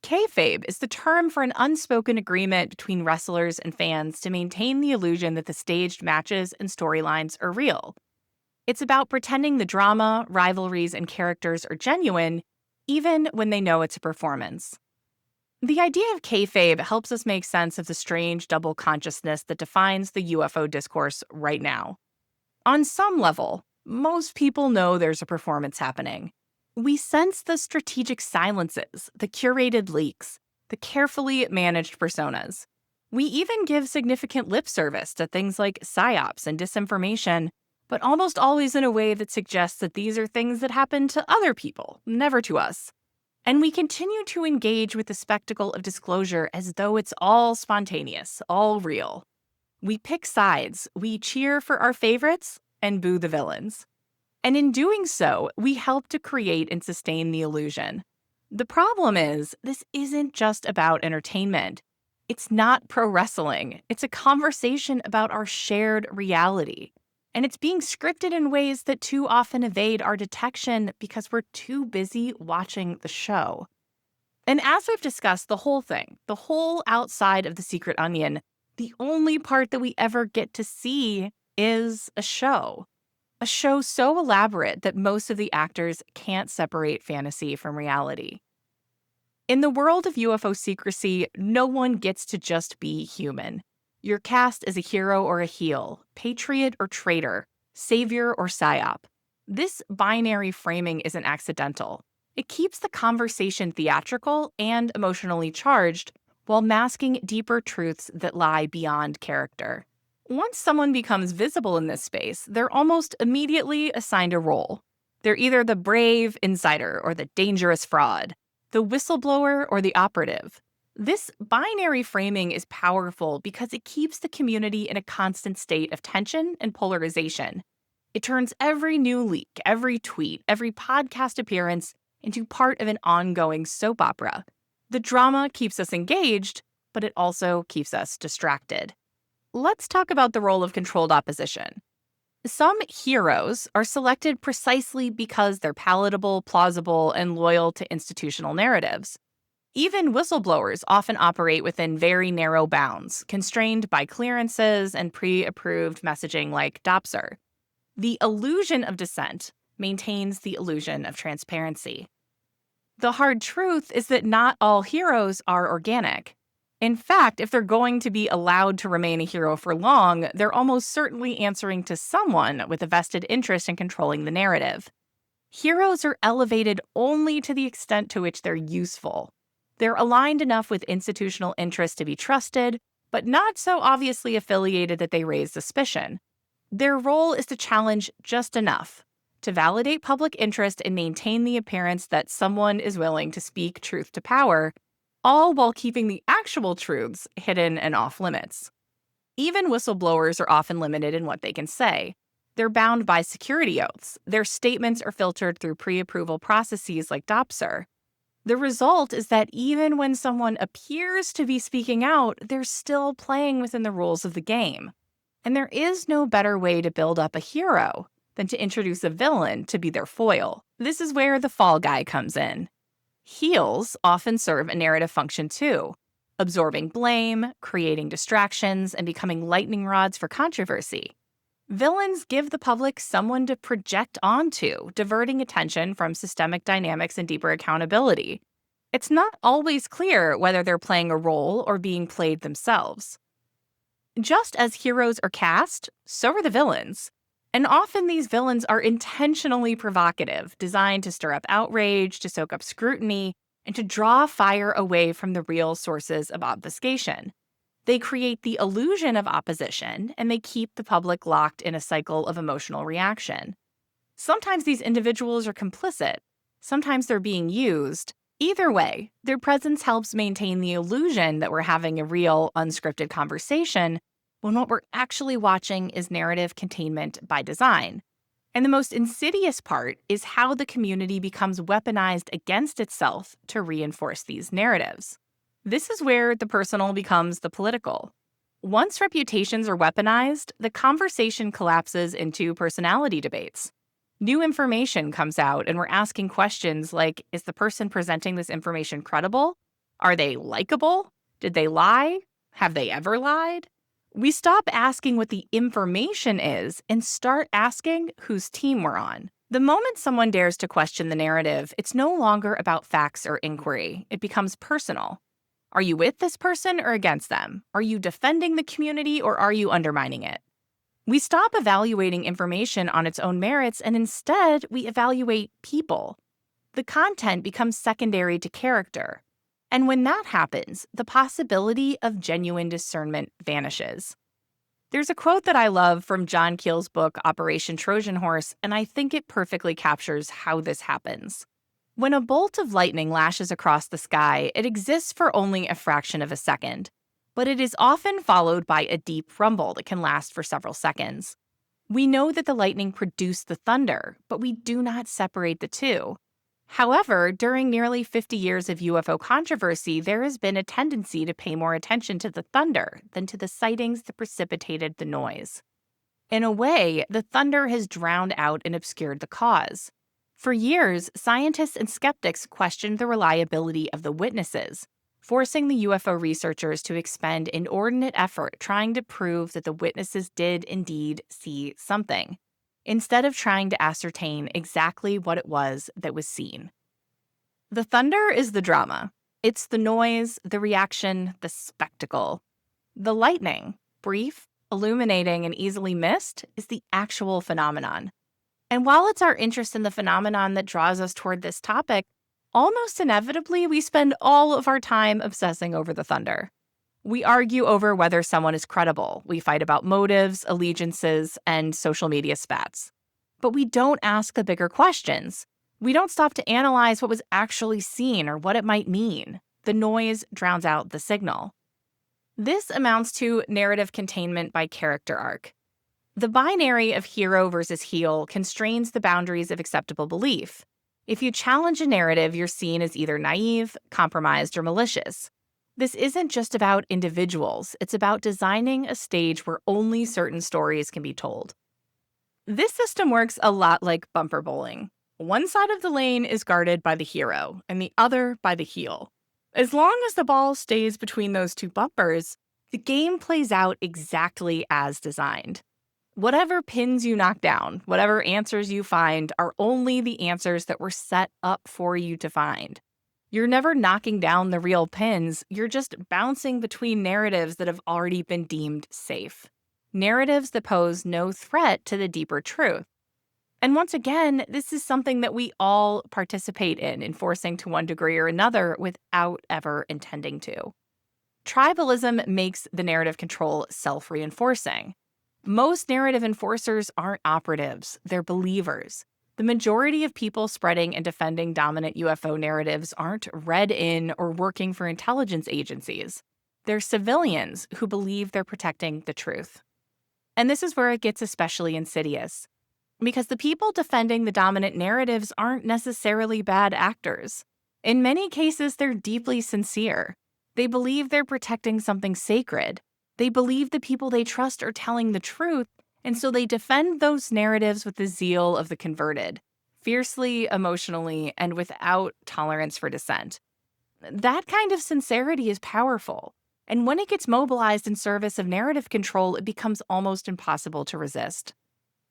Kayfabe is the term for an unspoken agreement between wrestlers and fans to maintain the illusion that the staged matches and storylines are real. It's about pretending the drama, rivalries, and characters are genuine, even when they know it's a performance. The idea of kayfabe helps us make sense of the strange double consciousness that defines the UFO discourse right now. On some level, most people know there's a performance happening. We sense the strategic silences, the curated leaks, the carefully managed personas. We even give significant lip service to things like psyops and disinformation, but almost always in a way that suggests that these are things that happen to other people, never to us. And we continue to engage with the spectacle of disclosure as though it's all spontaneous, all real. We pick sides, we cheer for our favorites, and boo the villains. And in doing so, we help to create and sustain the illusion. The problem is, this isn't just about entertainment. It's not pro wrestling. It's a conversation about our shared reality. And it's being scripted in ways that too often evade our detection because we're too busy watching the show. And as we've discussed the whole thing, the whole outside of the secret onion, the only part that we ever get to see is a show. A show so elaborate that most of the actors can't separate fantasy from reality. In the world of UFO secrecy, no one gets to just be human. You're cast as a hero or a heel, patriot or traitor, savior or psyop. This binary framing isn't accidental. It keeps the conversation theatrical and emotionally charged while masking deeper truths that lie beyond character. Once someone becomes visible in this space, they're almost immediately assigned a role. They're either the brave insider or the dangerous fraud, the whistleblower or the operative. This binary framing is powerful because it keeps the community in a constant state of tension and polarization. It turns every new leak, every tweet, every podcast appearance into part of an ongoing soap opera. The drama keeps us engaged, but it also keeps us distracted. Let's talk about the role of controlled opposition. Some heroes are selected precisely because they're palatable, plausible, and loyal to institutional narratives. Even whistleblowers often operate within very narrow bounds, constrained by clearances and pre-approved messaging like Dopser. The illusion of dissent maintains the illusion of transparency. The hard truth is that not all heroes are organic. In fact, if they're going to be allowed to remain a hero for long, they're almost certainly answering to someone with a vested interest in controlling the narrative. Heroes are elevated only to the extent to which they're useful. They're aligned enough with institutional interests to be trusted, but not so obviously affiliated that they raise suspicion. Their role is to challenge just enough, to validate public interest and maintain the appearance that someone is willing to speak truth to power, all while keeping the actual truths hidden and off limits. Even whistleblowers are often limited in what they can say. They're bound by security oaths. Their statements are filtered through pre-approval processes like Dopser. The result is that even when someone appears to be speaking out, they're still playing within the rules of the game. And there is no better way to build up a hero than to introduce a villain to be their foil. This is where the fall guy comes in. Heels often serve a narrative function too, absorbing blame, creating distractions, and becoming lightning rods for controversy. Villains give the public someone to project onto, diverting attention from systemic dynamics and deeper accountability. It's not always clear whether they're playing a role or being played themselves. Just as heroes are cast, so are the villains. And often these villains are intentionally provocative, designed to stir up outrage, to soak up scrutiny, and to draw fire away from the real sources of obfuscation. They create the illusion of opposition, and they keep the public locked in a cycle of emotional reaction. Sometimes these individuals are complicit. Sometimes they're being used. Either way, their presence helps maintain the illusion that we're having a real, unscripted conversation, when what we're actually watching is narrative containment by design. And the most insidious part is how the community becomes weaponized against itself to reinforce these narratives. This is where the personal becomes the political. Once reputations are weaponized, the conversation collapses into personality debates. New information comes out, and we're asking questions like, is the person presenting this information credible? Are they likable? Did they lie? Have they ever lied? We stop asking what the information is and start asking whose team we're on. The moment someone dares to question the narrative, it's no longer about facts or inquiry. It becomes personal. Are you with this person or against them? Are you defending the community or are you undermining it? We stop evaluating information on its own merits and instead we evaluate people. The content becomes secondary to character. And when that happens, the possibility of genuine discernment vanishes. There's a quote that I love from John Keel's book, Operation Trojan Horse, and I think it perfectly captures how this happens. When a bolt of lightning lashes across the sky, it exists for only a fraction of a second, but it is often followed by a deep rumble that can last for several seconds. We know that the lightning produced the thunder, but we do not separate the two. However, during nearly 50 years of UFO controversy, there has been a tendency to pay more attention to the thunder than to the sightings that precipitated the noise. In a way, the thunder has drowned out and obscured the cause. For years, scientists and skeptics questioned the reliability of the witnesses, forcing the UFO researchers to expend inordinate effort trying to prove that the witnesses did indeed see something, instead of trying to ascertain exactly what it was that was seen. The thunder is the drama. It's the noise, the reaction, the spectacle. The lightning, brief, illuminating, and easily missed, is the actual phenomenon. And while it's our interest in the phenomenon that draws us toward this topic, almost inevitably we spend all of our time obsessing over the thunder. We argue over whether someone is credible. We fight about motives, allegiances, and social media spats. But we don't ask the bigger questions. We don't stop to analyze what was actually seen or what it might mean. The noise drowns out the signal. This amounts to narrative containment by character arc. The binary of hero versus heel constrains the boundaries of acceptable belief. If you challenge a narrative, you're seen as either naive, compromised, or malicious. This isn't just about individuals, it's about designing a stage where only certain stories can be told. This system works a lot like bumper bowling. One side of the lane is guarded by the hero, and the other by the heel. As long as the ball stays between those two bumpers, the game plays out exactly as designed. Whatever pins you knock down, whatever answers you find, are only the answers that were set up for you to find. You're never knocking down the real pins, you're just bouncing between narratives that have already been deemed safe. Narratives that pose no threat to the deeper truth. And once again, this is something that we all participate in, enforcing to one degree or another without ever intending to. Tribalism makes the narrative control self-reinforcing. Most narrative enforcers aren't operatives, they're believers. The majority of people spreading and defending dominant UFO narratives aren't read in or working for intelligence agencies. They're civilians who believe they're protecting the truth. And this is where it gets especially insidious, because the people defending the dominant narratives aren't necessarily bad actors. In many cases, they're deeply sincere. They believe they're protecting something sacred. They believe the people they trust are telling the truth, and so they defend those narratives with the zeal of the converted, fiercely, emotionally, and without tolerance for dissent. That kind of sincerity is powerful, and when it gets mobilized in service of narrative control, it becomes almost impossible to resist.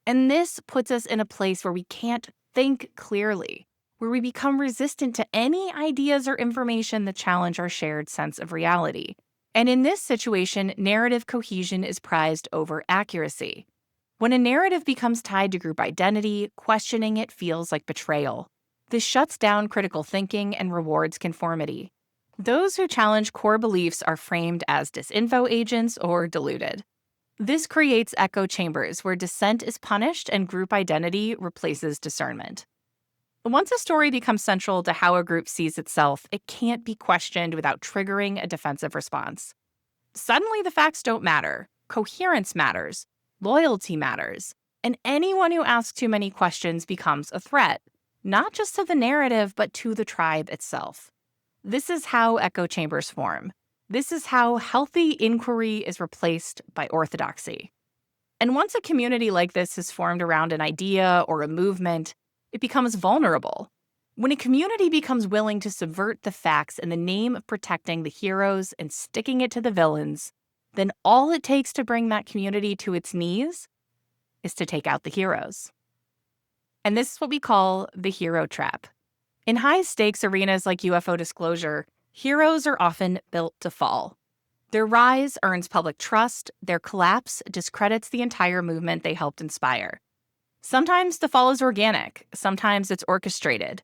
And this puts us in a place where we can't think clearly, where we become resistant to any ideas or information that challenge our shared sense of reality. And in this situation, narrative cohesion is prized over accuracy. When a narrative becomes tied to group identity, questioning it feels like betrayal. This shuts down critical thinking and rewards conformity. Those who challenge core beliefs are framed as disinfo agents or deluded. This creates echo chambers where dissent is punished and group identity replaces discernment. Once a story becomes central to how a group sees itself, it can't be questioned without triggering a defensive response. Suddenly, the facts don't matter. Coherence matters. Loyalty matters. And anyone who asks too many questions becomes a threat, not just to the narrative, but to the tribe itself. This is how echo chambers form. This is how healthy inquiry is replaced by orthodoxy. And once a community like this is formed around an idea or a movement, it becomes vulnerable. When a community becomes willing to subvert the facts in the name of protecting the heroes and sticking it to the villains, then all it takes to bring that community to its knees is to take out the heroes. And this is what we call the hero trap. In high-stakes arenas like UFO disclosure, heroes are often built to fall. Their rise earns public trust, their collapse discredits the entire movement they helped inspire. Sometimes the fall is organic, sometimes it's orchestrated.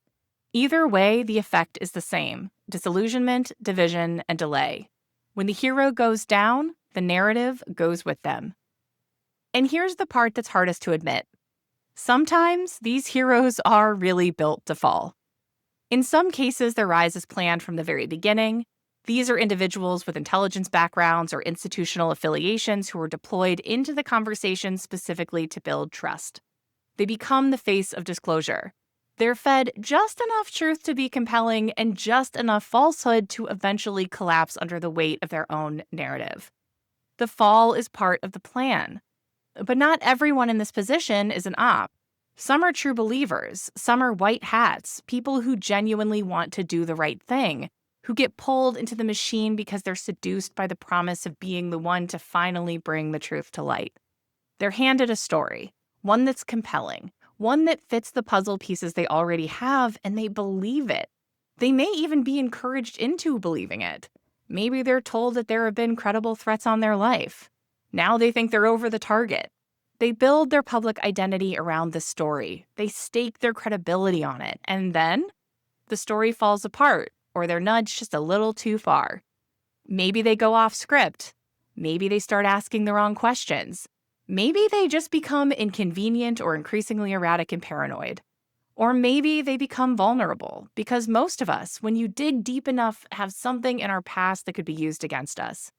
Either way, the effect is the same: disillusionment, division, and delay. When the hero goes down, the narrative goes with them. And here's the part that's hardest to admit. Sometimes these heroes are really built to fall. In some cases, their rise is planned from the very beginning. These are individuals with intelligence backgrounds or institutional affiliations who are deployed into the conversation specifically to build trust. They become the face of disclosure. They're fed just enough truth to be compelling and just enough falsehood to eventually collapse under the weight of their own narrative. The fall is part of the plan. But not everyone in this position is an op. Some are true believers, some are white hats, people who genuinely want to do the right thing, who get pulled into the machine because they're seduced by the promise of being the one to finally bring the truth to light. They're handed a story, one that's compelling, one that fits the puzzle pieces they already have, and they believe it. They may even be encouraged into believing it. Maybe they're told that there have been credible threats on their life. Now they think they're over the target. They build their public identity around this story. They stake their credibility on it. And then the story falls apart, or they're nudged just a little too far. Maybe they go off script. Maybe they start asking the wrong questions. Maybe they just become inconvenient or increasingly erratic and paranoid. Or maybe they become vulnerable, because most of us, when you dig deep enough, have something in our past that could be used against us.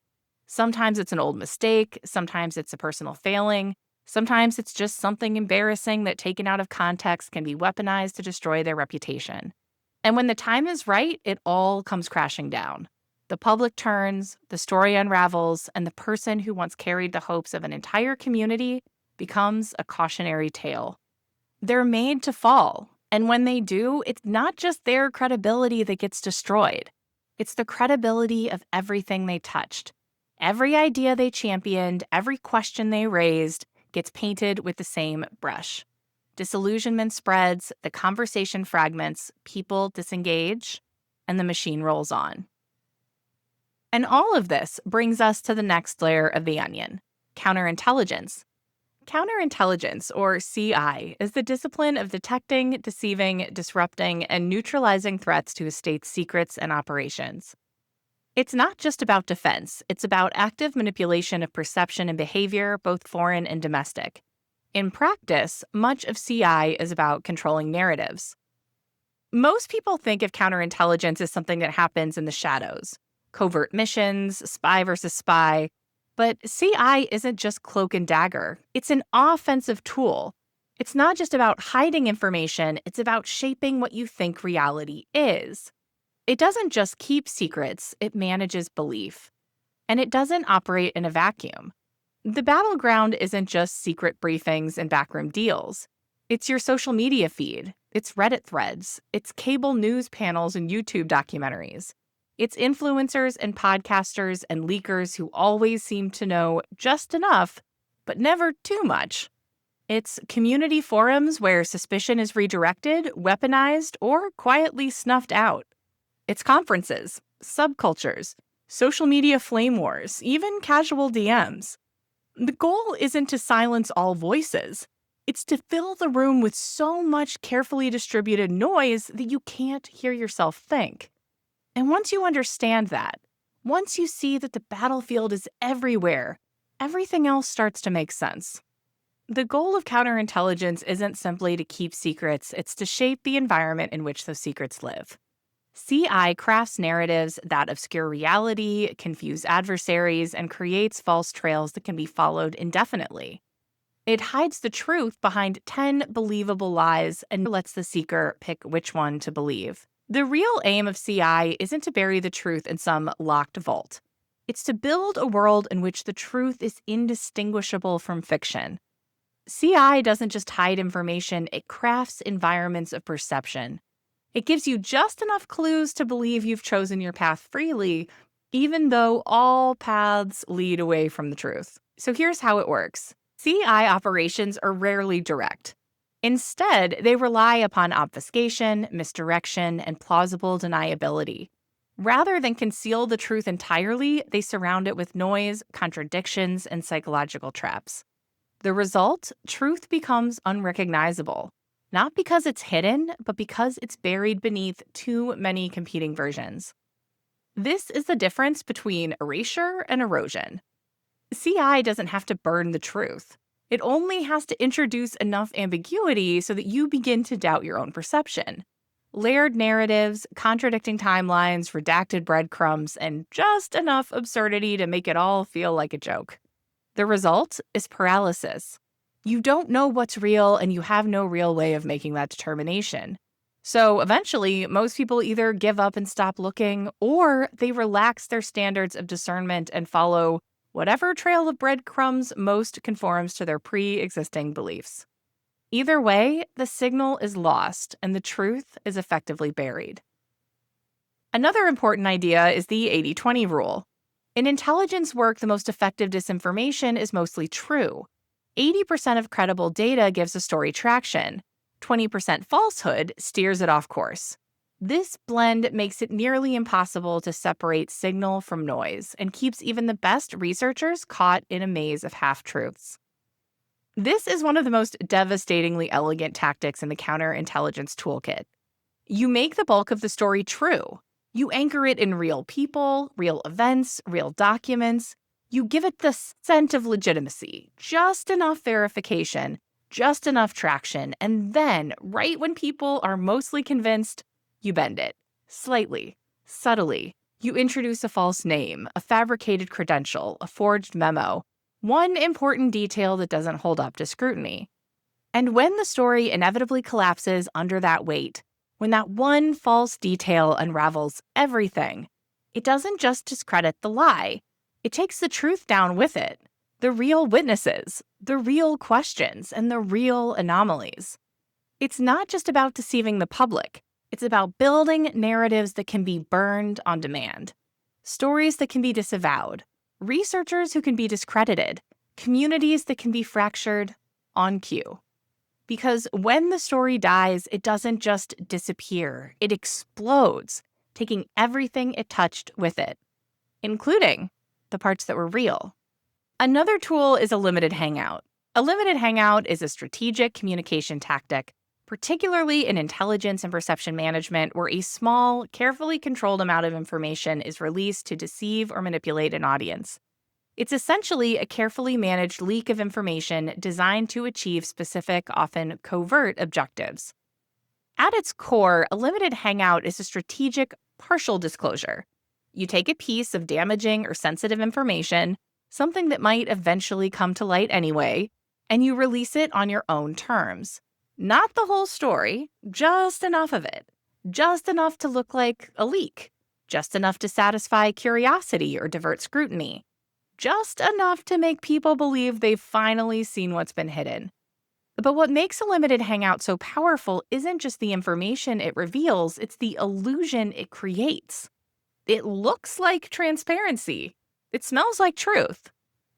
Sometimes it's an old mistake, sometimes it's a personal failing, sometimes it's just something embarrassing that, taken out of context, can be weaponized to destroy their reputation. And when the time is right, it all comes crashing down. The public turns, the story unravels, and the person who once carried the hopes of an entire community becomes a cautionary tale. They're made to fall, and when they do, it's not just their credibility that gets destroyed. It's the credibility of everything they touched. Every idea they championed, every question they raised, gets painted with the same brush. Disillusionment spreads, the conversation fragments, people disengage, and the machine rolls on. And all of this brings us to the next layer of the onion: counterintelligence. Counterintelligence, or CI, is the discipline of detecting, deceiving, disrupting, and neutralizing threats to a state's secrets and operations. It's not just about defense, it's about active manipulation of perception and behavior, both foreign and domestic. In practice, much of CI is about controlling narratives. Most people think of counterintelligence as something that happens in the shadows: covert missions, spy versus spy. But CI isn't just cloak and dagger. It's an offensive tool. It's not just about hiding information, it's about shaping what you think reality is. It doesn't just keep secrets, it manages belief. And it doesn't operate in a vacuum. The battleground isn't just secret briefings and backroom deals. It's your social media feed, it's Reddit threads, it's cable news panels and YouTube documentaries. It's influencers and podcasters and leakers who always seem to know just enough, but never too much. It's community forums where suspicion is redirected, weaponized, or quietly snuffed out. It's conferences, subcultures, social media flame wars, even casual DMs. The goal isn't to silence all voices. It's to fill the room with so much carefully distributed noise that you can't hear yourself think. And once you understand that, once you see that the battlefield is everywhere, everything else starts to make sense. The goal of counterintelligence isn't simply to keep secrets, it's to shape the environment in which those secrets live. CI crafts narratives that obscure reality, confuse adversaries, and creates false trails that can be followed indefinitely. It hides the truth behind 10 believable lies and lets the seeker pick which one to believe. The real aim of CI isn't to bury the truth in some locked vault. It's to build a world in which the truth is indistinguishable from fiction. CI doesn't just hide information, it crafts environments of perception. It gives you just enough clues to believe you've chosen your path freely, even though all paths lead away from the truth. So here's how it works. CI operations are rarely direct. Instead, they rely upon obfuscation, misdirection, and plausible deniability. Rather than conceal the truth entirely, they surround it with noise, contradictions, and psychological traps. The result? Truth becomes unrecognizable. Not because it's hidden, but because it's buried beneath too many competing versions. This is the difference between erasure and erosion. CI doesn't have to burn the truth. It only has to introduce enough ambiguity so that you begin to doubt your own perception. Layered narratives, contradicting timelines, redacted breadcrumbs, and just enough absurdity to make it all feel like a joke. The result is paralysis. You don't know what's real, and you have no real way of making that determination. So eventually, most people either give up and stop looking, or they relax their standards of discernment and follow whatever trail of breadcrumbs most conforms to their pre-existing beliefs. Either way, the signal is lost, and the truth is effectively buried. Another important idea is the 80-20 rule. In intelligence work, the most effective disinformation is mostly true. 80% of credible data gives a story traction. 20% falsehood steers it off course. This blend makes it nearly impossible to separate signal from noise and keeps even the best researchers caught in a maze of half-truths. This is one of the most devastatingly elegant tactics in the counterintelligence toolkit. You make the bulk of the story true. You anchor it in real people, real events, real documents. You give it the scent of legitimacy, just enough verification, just enough traction, and then, right when people are mostly convinced, you bend it. Slightly, subtly. You introduce a false name, a fabricated credential, a forged memo, one important detail that doesn't hold up to scrutiny. And when the story inevitably collapses under that weight, when that one false detail unravels everything, it doesn't just discredit the lie. It takes the truth down with it. The real witnesses, the real questions, and the real anomalies. It's not just about deceiving the public. It's about building narratives that can be burned on demand. Stories that can be disavowed. Researchers who can be discredited. Communities that can be fractured on cue. Because when the story dies, it doesn't just disappear. It explodes, taking everything it touched with it, including the parts that were real. Another tool is a limited hangout. A limited hangout is a strategic communication tactic, particularly in intelligence and perception management, where a small, carefully controlled amount of information is released to deceive or manipulate an audience. It's essentially a carefully managed leak of information designed to achieve specific, often covert objectives. At its core, a limited hangout is a strategic partial disclosure. You take a piece of damaging or sensitive information, something that might eventually come to light anyway, and you release it on your own terms. Not the whole story, just enough of it. Just enough to look like a leak. Just enough to satisfy curiosity or divert scrutiny. Just enough to make people believe they've finally seen what's been hidden. But what makes a limited hangout so powerful isn't just the information it reveals, it's the illusion it creates. It looks like transparency. It smells like truth.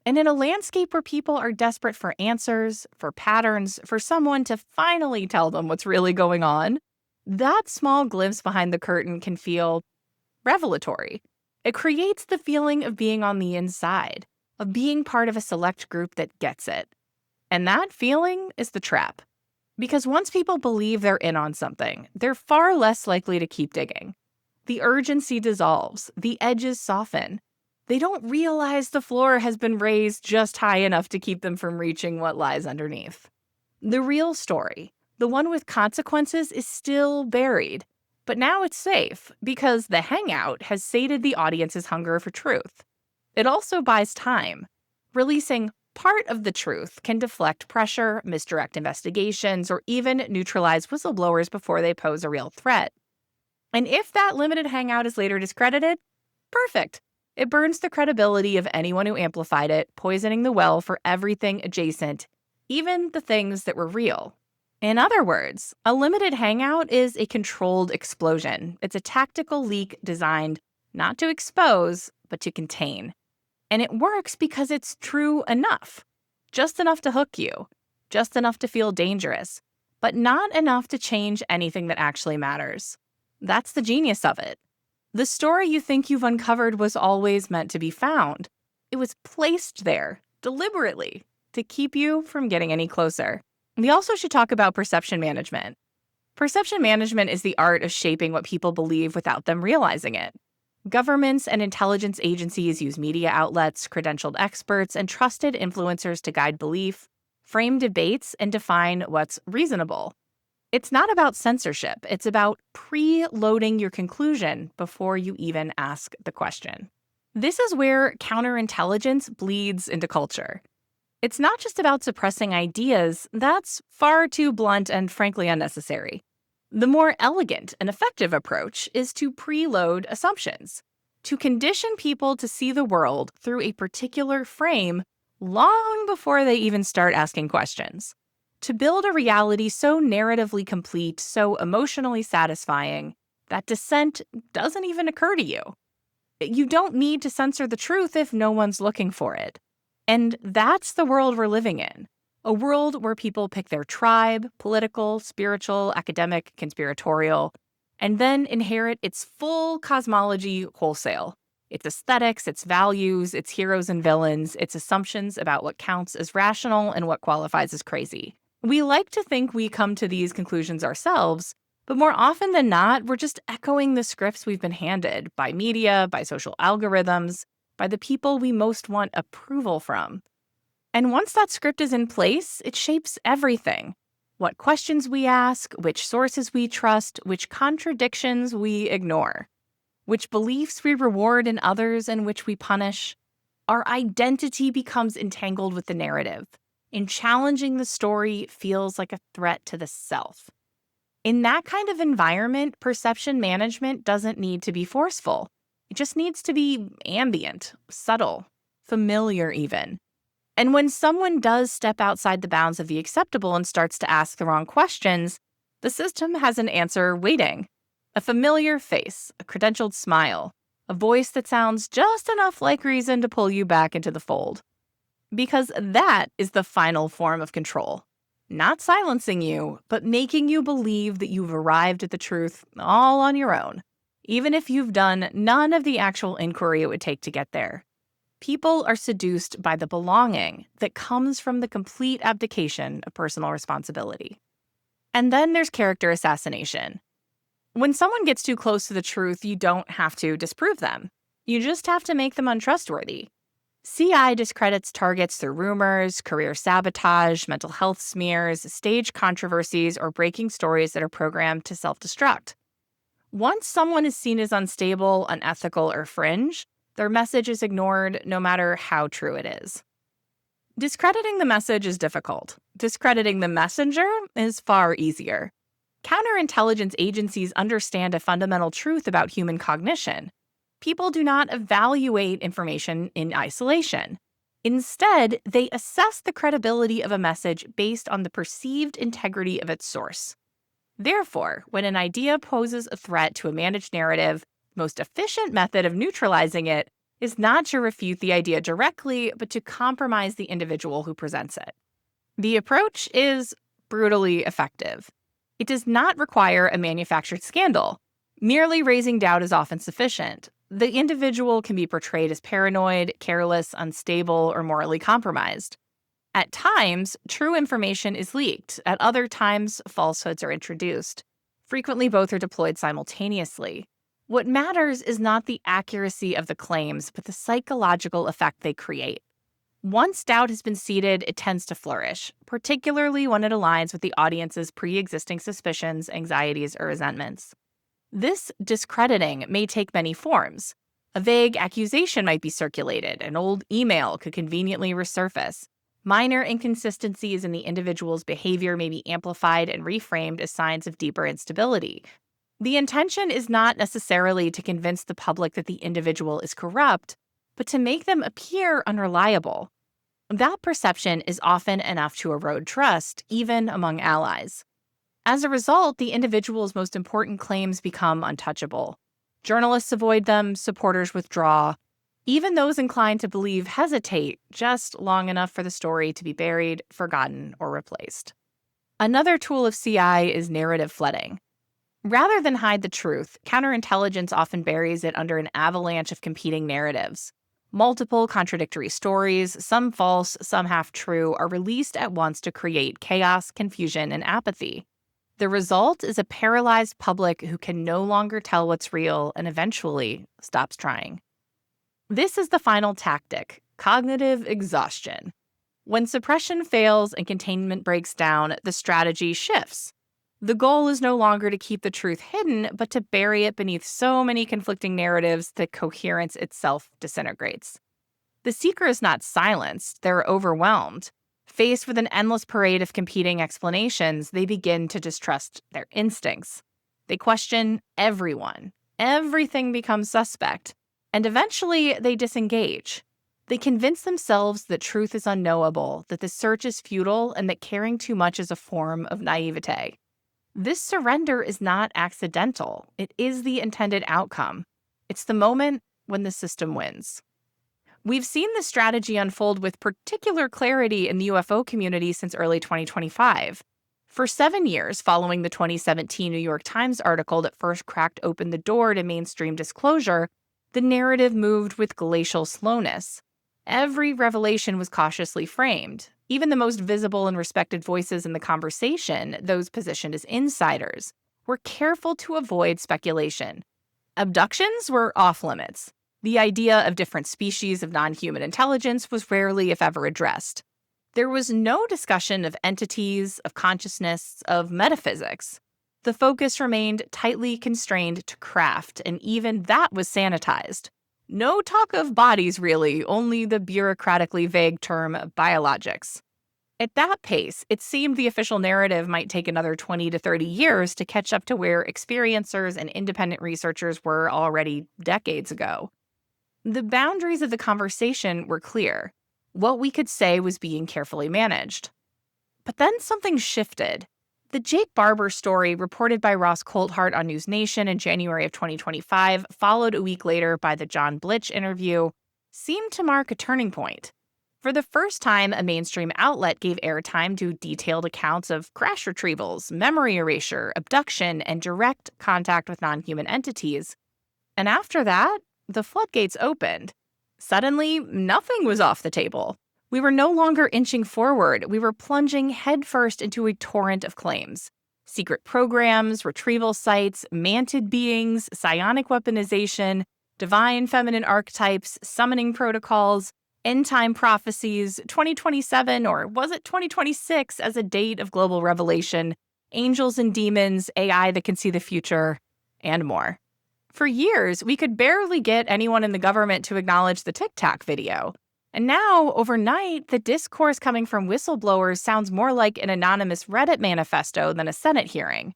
And in a landscape where people are desperate for answers, for patterns, for someone to finally tell them what's really going on, that small glimpse behind the curtain can feel revelatory. It creates the feeling of being on the inside, of being part of a select group that gets it. And that feeling is the trap. Because once people believe they're in on something, they're far less likely to keep digging. The urgency dissolves, the edges soften. They don't realize the floor has been raised just high enough to keep them from reaching what lies underneath. The real story, the one with consequences, is still buried. But now it's safe, because the hangout has sated the audience's hunger for truth. It also buys time. Releasing part of the truth can deflect pressure, misdirect investigations, or even neutralize whistleblowers before they pose a real threat. And if that limited hangout is later discredited, perfect. It burns the credibility of anyone who amplified it, poisoning the well for everything adjacent, even the things that were real. In other words, a limited hangout is a controlled explosion. It's a tactical leak designed not to expose, but to contain. And it works because it's true enough. Just enough to hook you. Just enough to feel dangerous. But not enough to change anything that actually matters. That's the genius of it. The story you think you've uncovered was always meant to be found. It was placed there, deliberately, to keep you from getting any closer. We also should talk about perception management. Perception management is the art of shaping what people believe without them realizing it. Governments and intelligence agencies use media outlets, credentialed experts, and trusted influencers to guide belief, frame debates, and define what's reasonable. It's not about censorship. It's about pre-loading your conclusion before you even ask the question. This is where counterintelligence bleeds into culture. It's not just about suppressing ideas. That's far too blunt and frankly unnecessary. The more elegant and effective approach is to preload assumptions, to condition people to see the world through a particular frame long before they even start asking questions, to build a reality so narratively complete, so emotionally satisfying, that dissent doesn't even occur to you. You don't need to censor the truth if no one's looking for it. And that's the world we're living in. A world where people pick their tribe, political, spiritual, academic, conspiratorial, and then inherit its full cosmology wholesale. Its aesthetics, its values, its heroes and villains, its assumptions about what counts as rational and what qualifies as crazy. We like to think we come to these conclusions ourselves, But more often than not, we're just echoing the scripts we've been handed by media, by social algorithms, by the people we most want approval from. And once that script is in place, it shapes everything. What questions we ask, which sources we trust, which contradictions we ignore, which beliefs we reward in others and which we punish. Our identity becomes entangled with the narrative, and challenging the story feels like a threat to the self. In that kind of environment, perception management doesn't need to be forceful. It just needs to be ambient, subtle, familiar even. And when someone does step outside the bounds of the acceptable and starts to ask the wrong questions, the system has an answer waiting. A familiar face, a credentialed smile, a voice that sounds just enough like reason to pull you back into the fold. Because that is the final form of control. Not silencing you, but making you believe that you've arrived at the truth all on your own, even if you've done none of the actual inquiry it would take to get there. People are seduced by the belonging that comes from the complete abdication of personal responsibility. And then there's character assassination. When someone gets too close to the truth, you don't have to disprove them. You just have to make them untrustworthy. CI discredits targets through rumors, career sabotage, mental health smears, staged controversies, or breaking stories that are programmed to self-destruct. Once someone is seen as unstable, unethical, or fringe, their message is ignored no matter how true it is. Discrediting the message is difficult. Discrediting the messenger is far easier. Counterintelligence agencies understand a fundamental truth about human cognition. People do not evaluate information in isolation. Instead, they assess the credibility of a message based on the perceived integrity of its source. Therefore, when an idea poses a threat to a managed narrative, the most efficient method of neutralizing it is not to refute the idea directly, but to compromise the individual who presents it. The approach is brutally effective. It does not require a manufactured scandal. Merely raising doubt is often sufficient. The individual can be portrayed as paranoid, careless, unstable, or morally compromised. At times, true information is leaked. At other times, falsehoods are introduced. Frequently, both are deployed simultaneously. What matters is not the accuracy of the claims, but the psychological effect they create. Once doubt has been seeded, it tends to flourish, particularly when it aligns with the audience's pre-existing suspicions, anxieties, or resentments. This discrediting may take many forms. A vague accusation might be circulated, an old email could conveniently resurface. Minor inconsistencies in the individual's behavior may be amplified and reframed as signs of deeper instability. The intention is not necessarily to convince the public that the individual is corrupt, but to make them appear unreliable. That perception is often enough to erode trust, even among allies. As a result, the individual's most important claims become untouchable. Journalists avoid them, supporters withdraw. Even those inclined to believe hesitate just long enough for the story to be buried, forgotten, or replaced. Another tool of CI is narrative flooding. Rather than hide the truth, counterintelligence often buries it under an avalanche of competing narratives. Multiple contradictory stories, some false, some half-true, are released at once to create chaos, confusion, and apathy. The result is a paralyzed public who can no longer tell what's real and eventually stops trying. This is the final tactic, cognitive exhaustion. When suppression fails and containment breaks down, the strategy shifts. The goal is no longer to keep the truth hidden, but to bury it beneath so many conflicting narratives that coherence itself disintegrates. The seeker is not silenced, they're overwhelmed. Faced with an endless parade of competing explanations, they begin to distrust their instincts. They question everyone. Everything becomes suspect. And eventually, they disengage. They convince themselves that truth is unknowable, that the search is futile, and that caring too much is a form of naivete. This surrender is not accidental. It is the intended outcome. It's the moment when the system wins. We've seen this strategy unfold with particular clarity in the UFO community since early 2025. For 7 years following the 2017 New York Times article that first cracked open the door to mainstream disclosure, the narrative moved with glacial slowness. Every revelation was cautiously framed. Even the most visible and respected voices in the conversation, those positioned as insiders, were careful to avoid speculation. Abductions were off limits. The idea of different species of non-human intelligence was rarely, if ever, addressed. There was no discussion of entities, of consciousness, of metaphysics. The focus remained tightly constrained to craft, and even that was sanitized. No talk of bodies, really, only the bureaucratically vague term biologics. At that pace, it seemed the official narrative might take another 20 to 30 years to catch up to where experiencers and independent researchers were already decades ago. The boundaries of the conversation were clear. What we could say was being carefully managed. But then something shifted. The Jake Barber story, reported by Ross Coulthart on News Nation in January of 2025, followed a week later by the John Blitch interview, seemed to mark a turning point. For the first time, a mainstream outlet gave airtime to detailed accounts of crash retrievals, memory erasure, abduction, and direct contact with non-human entities. And after that, the floodgates opened. Suddenly, nothing was off the table. We were no longer inching forward. We were plunging headfirst into a torrent of claims. Secret programs, retrieval sites, manted beings, psionic weaponization, divine feminine archetypes, summoning protocols, end-time prophecies, 2027, or was it 2026 as a date of global revelation, angels and demons, AI that can see the future, and more. For years, we could barely get anyone in the government to acknowledge the Tic Tac video. And now, overnight, the discourse coming from whistleblowers sounds more like an anonymous Reddit manifesto than a Senate hearing.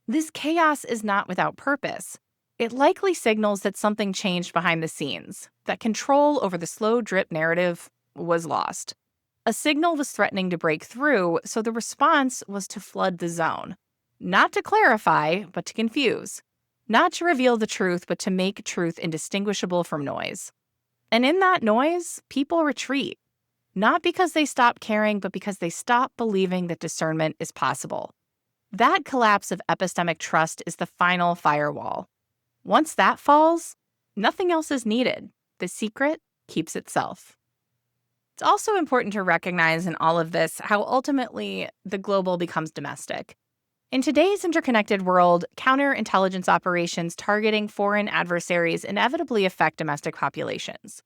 This chaos is not without purpose. It likely signals that something changed behind the scenes, that control over the slow drip narrative was lost. A signal was threatening to break through, so the response was to flood the zone. Not to clarify, but to confuse. Not to reveal the truth, but to make truth indistinguishable from noise. And in that noise, people retreat. Not because they stop caring, but because they stop believing that discernment is possible. That collapse of epistemic trust is the final firewall. Once that falls, nothing else is needed. The secret keeps itself. It's also important to recognize in all of this how ultimately the global becomes domestic. In today's interconnected world, counterintelligence operations targeting foreign adversaries inevitably affect domestic populations.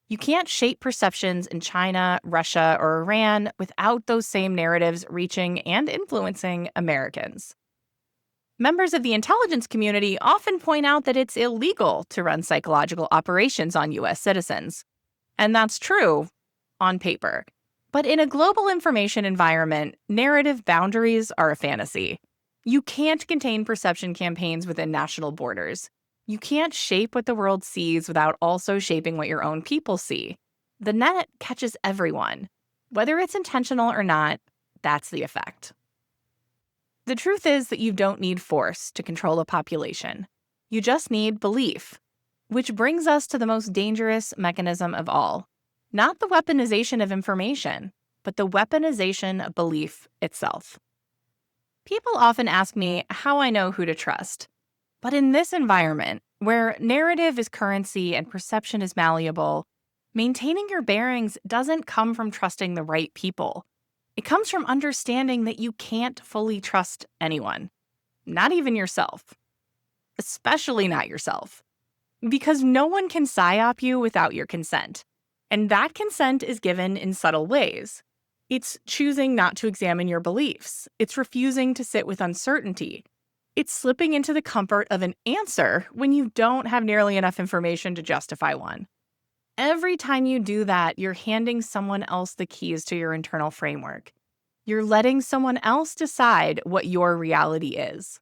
You can't shape perceptions in China, Russia, or Iran without those same narratives reaching and influencing Americans. Members of the intelligence community often point out that it's illegal to run psychological operations on U.S. citizens. And that's true on paper. But in a global information environment, narrative boundaries are a fantasy. You can't contain perception campaigns within national borders. You can't shape what the world sees without also shaping what your own people see. The net catches everyone. Whether it's intentional or not, that's the effect. The truth is that you don't need force to control a population. You just need belief. Which brings us to the most dangerous mechanism of all. Not the weaponization of information, but the weaponization of belief itself. People often ask me how I know who to trust. But in this environment, where narrative is currency and perception is malleable, maintaining your bearings doesn't come from trusting the right people. It comes from understanding that you can't fully trust anyone, not even yourself. Especially not yourself. Because no one can psyop you without your consent. And that consent is given in subtle ways. It's choosing not to examine your beliefs. It's refusing to sit with uncertainty. It's slipping into the comfort of an answer when you don't have nearly enough information to justify one. Every time you do that, you're handing someone else the keys to your internal framework. You're letting someone else decide what your reality is.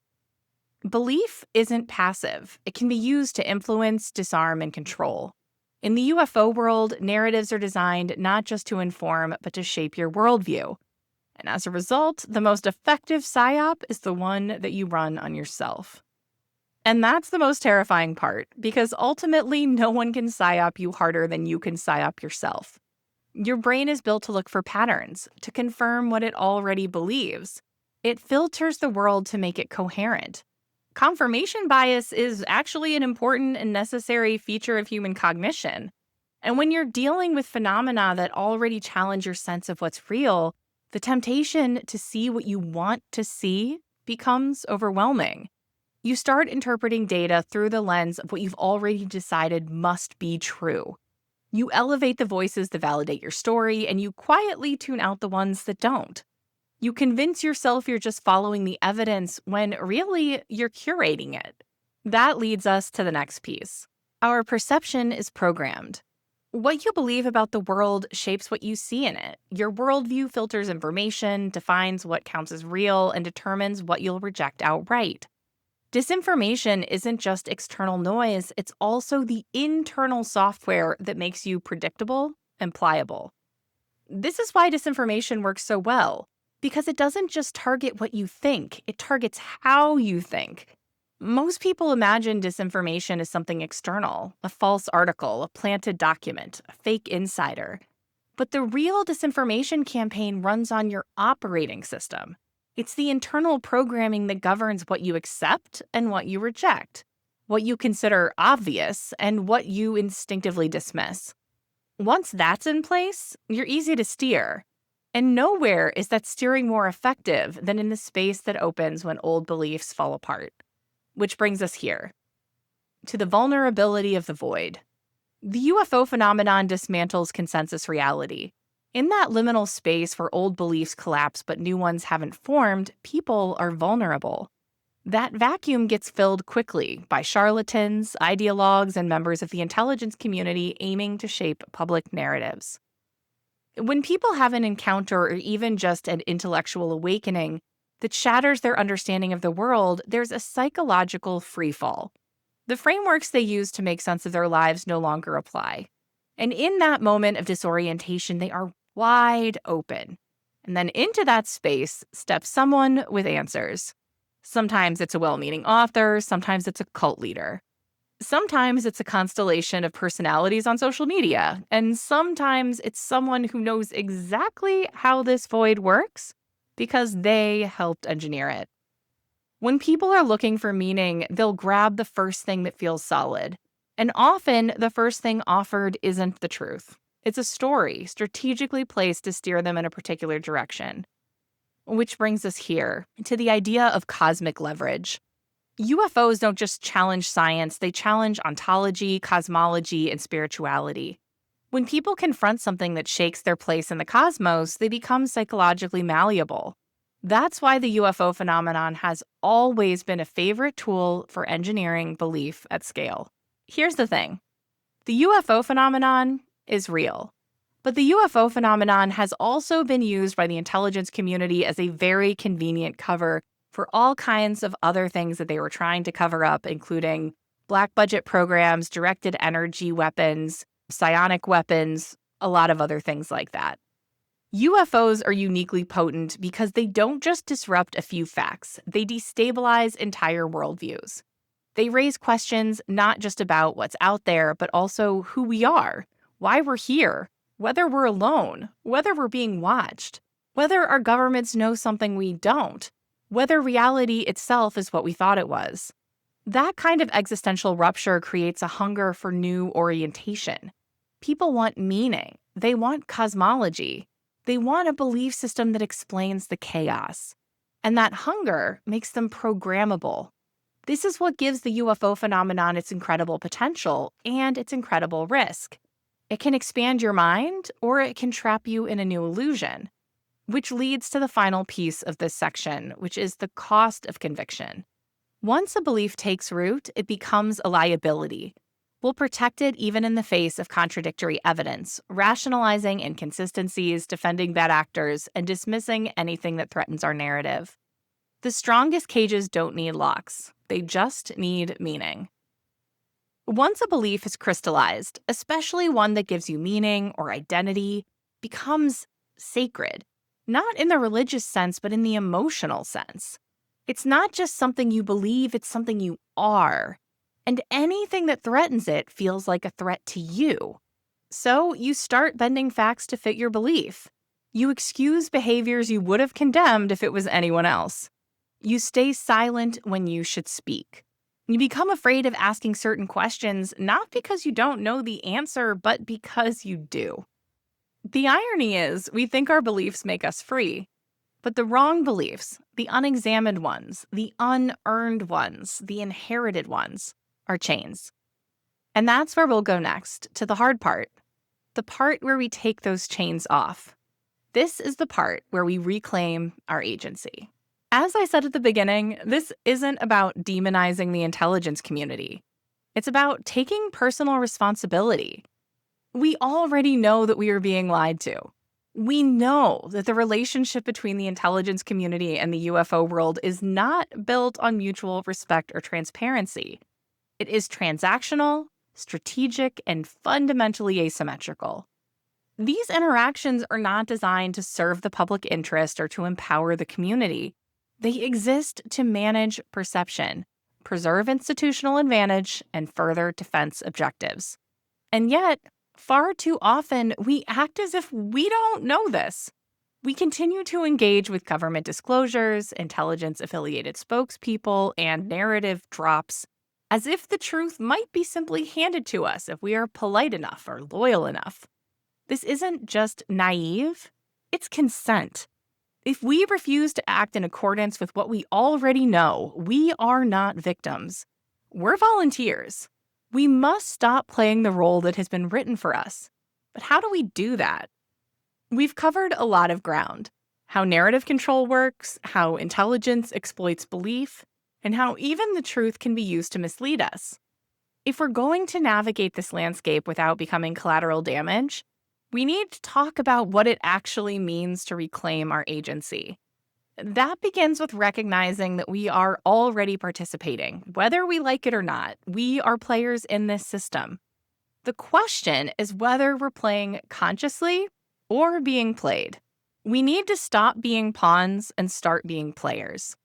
Belief isn't passive. It can be used to influence, disarm, and control. In the UFO world, narratives are designed not just to inform, but to shape your worldview. And as a result, the most effective psyop is the one that you run on yourself. And that's the most terrifying part, because ultimately no one can psyop you harder than you can psyop yourself. Your brain is built to look for patterns, to confirm what it already believes. It filters the world to make it coherent. Confirmation bias is actually an important and necessary feature of human cognition. And when you're dealing with phenomena that already challenge your sense of what's real, the temptation to see what you want to see becomes overwhelming. You start interpreting data through the lens of what you've already decided must be true. You elevate the voices that validate your story, and you quietly tune out the ones that don't. You convince yourself you're just following the evidence when really you're curating it. That leads us to the next piece. Our perception is programmed. What you believe about the world shapes what you see in it. Your worldview filters information, defines what counts as real, and determines what you'll reject outright. Disinformation isn't just external noise, it's also the internal software that makes you predictable and pliable. This is why disinformation works so well, because it doesn't just target what you think, it targets how you think. Most people imagine disinformation as something external, a false article, a planted document, a fake insider. But the real disinformation campaign runs on your operating system. It's the internal programming that governs what you accept and what you reject, what you consider obvious and what you instinctively dismiss. Once that's in place, you're easy to steer. And nowhere is that steering more effective than in the space that opens when old beliefs fall apart. Which brings us here, to the vulnerability of the void. The UFO phenomenon dismantles consensus reality. In that liminal space where old beliefs collapse but new ones haven't formed, people are vulnerable. That vacuum gets filled quickly by charlatans, ideologues, and members of the intelligence community aiming to shape public narratives. When people have an encounter or even just an intellectual awakening that shatters their understanding of the world, there's a psychological freefall. The frameworks they use to make sense of their lives no longer apply. And in that moment of disorientation, they are wide open. And then into that space steps someone with answers. Sometimes it's a well-meaning author, sometimes it's a cult leader. Sometimes it's a constellation of personalities on social media, and sometimes it's someone who knows exactly how this void works because they helped engineer it. When people are looking for meaning, they'll grab the first thing that feels solid. And often, the first thing offered isn't the truth. It's a story strategically placed to steer them in a particular direction. Which brings us here to the idea of cosmic leverage. UFOs don't just challenge science, they challenge ontology, cosmology, and spirituality. When people confront something that shakes their place in the cosmos, they become psychologically malleable. That's why the UFO phenomenon has always been a favorite tool for engineering belief at scale. Here's the thing. The UFO phenomenon is real. But the UFO phenomenon has also been used by the intelligence community as a very convenient cover for all kinds of other things that they were trying to cover up, including black budget programs, directed energy weapons, psionic weapons, a lot of other things like that. UFOs are uniquely potent because they don't just disrupt a few facts, they destabilize entire worldviews. They raise questions not just about what's out there, but also who we are, why we're here, whether we're alone, whether we're being watched, whether our governments know something we don't, whether reality itself is what we thought it was. That kind of existential rupture creates a hunger for new orientation. People want meaning. They want cosmology. They want a belief system that explains the chaos. And that hunger makes them programmable. This is what gives the UFO phenomenon its incredible potential and its incredible risk. It can expand your mind, or it can trap you in a new illusion. Which leads to the final piece of this section, which is the cost of conviction. Once a belief takes root, it becomes a liability. We'll protect it even in the face of contradictory evidence, rationalizing inconsistencies, defending bad actors, and dismissing anything that threatens our narrative. The strongest cages don't need locks. They just need meaning. Once a belief is crystallized, especially one that gives you meaning or identity, becomes sacred. Not in the religious sense, but in the emotional sense. It's not just something you believe, it's something you are. And anything that threatens it feels like a threat to you. So you start bending facts to fit your belief. You excuse behaviors you would have condemned if it was anyone else. You stay silent when you should speak. You become afraid of asking certain questions, not because you don't know the answer, but because you do. The irony is, we think our beliefs make us free, But the wrong beliefs, the unexamined ones, the unearned ones, the inherited ones, are chains. And that's where we'll go next, to the hard part. The part where we take those chains off. This is the part where we reclaim our agency. As I said at the beginning, this isn't about demonizing the intelligence community. It's about taking personal responsibility. We already know that we are being lied to. We know that the relationship between the intelligence community and the UFO world is not built on mutual respect or transparency. It is transactional, strategic, and fundamentally asymmetrical. These interactions are not designed to serve the public interest or to empower the community. They exist to manage perception, preserve institutional advantage, and further defense objectives. And yet, far too often, we act as if we don't know this. We continue to engage with government disclosures, intelligence-affiliated spokespeople, and narrative drops, as if the truth might be simply handed to us if we are polite enough or loyal enough. This isn't just naive, it's consent. If we refuse to act in accordance with what we already know, we are not victims. We're volunteers. We must stop playing the role that has been written for us. But how do we do that? We've covered a lot of ground. How narrative control works, how intelligence exploits belief, and how even the truth can be used to mislead us. If we're going to navigate this landscape without becoming collateral damage, we need to talk about what it actually means to reclaim our agency. That begins with recognizing that we are already participating. Whether we like it or not, we are players in this system. The question is whether we're playing consciously or being played. We need to stop being pawns and start being players.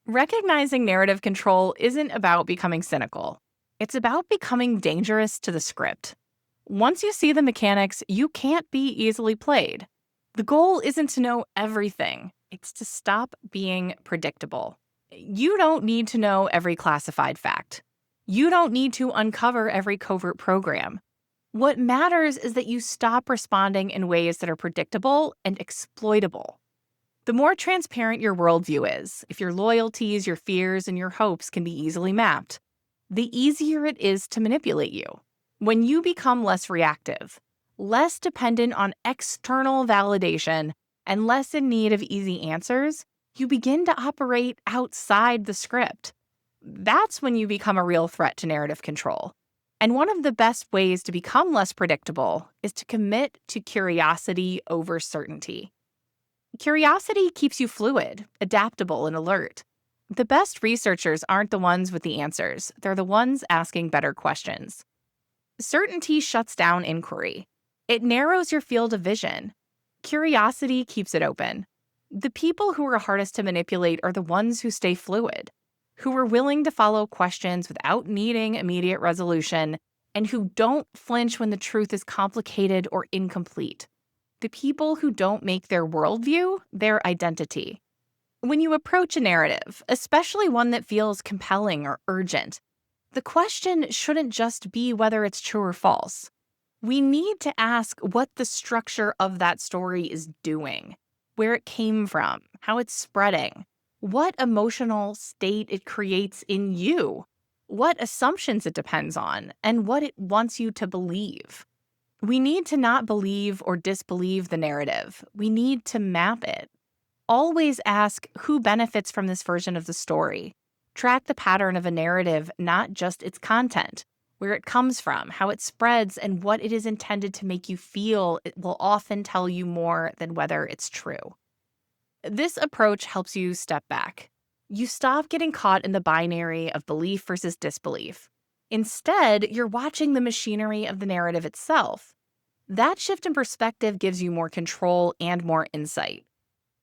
Recognizing narrative control isn't about becoming cynical. It's about becoming dangerous to the script. Once you see the mechanics, you can't be easily played. The goal isn't to know everything. It's to stop being predictable. You don't need to know every classified fact. You don't need to uncover every covert program. What matters is that you stop responding in ways that are predictable and exploitable. The more transparent your worldview is, if your loyalties, your fears, and your hopes can be easily mapped, the easier it is to manipulate you. When you become less reactive, less dependent on external validation, and less in need of easy answers, you begin to operate outside the script. That's when you become a real threat to narrative control. And one of the best ways to become less predictable is to commit to curiosity over certainty. Curiosity keeps you fluid, adaptable, and alert. The best researchers aren't the ones with the answers. They're the ones asking better questions. Certainty shuts down inquiry. It narrows your field of vision. Curiosity keeps it open. The people who are hardest to manipulate are the ones who stay fluid, who are willing to follow questions without needing immediate resolution, and who don't flinch when the truth is complicated or incomplete. The people who don't make their worldview their identity. When you approach a narrative, especially one that feels compelling or urgent, the question shouldn't just be whether it's true or false. We need to ask what the structure of that story is doing, where it came from, how it's spreading, what emotional state it creates in you, what assumptions it depends on, and what it wants you to believe. We need to not believe or disbelieve the narrative. We need to map it. Always ask who benefits from this version of the story. Track the pattern of a narrative, not just its content, where it comes from, how it spreads, and what it is intended to make you feel. It will often tell you more than whether it's true. This approach helps you step back. You stop getting caught in the binary of belief versus disbelief. Instead, you're watching the machinery of the narrative itself. That shift in perspective gives you more control and more insight.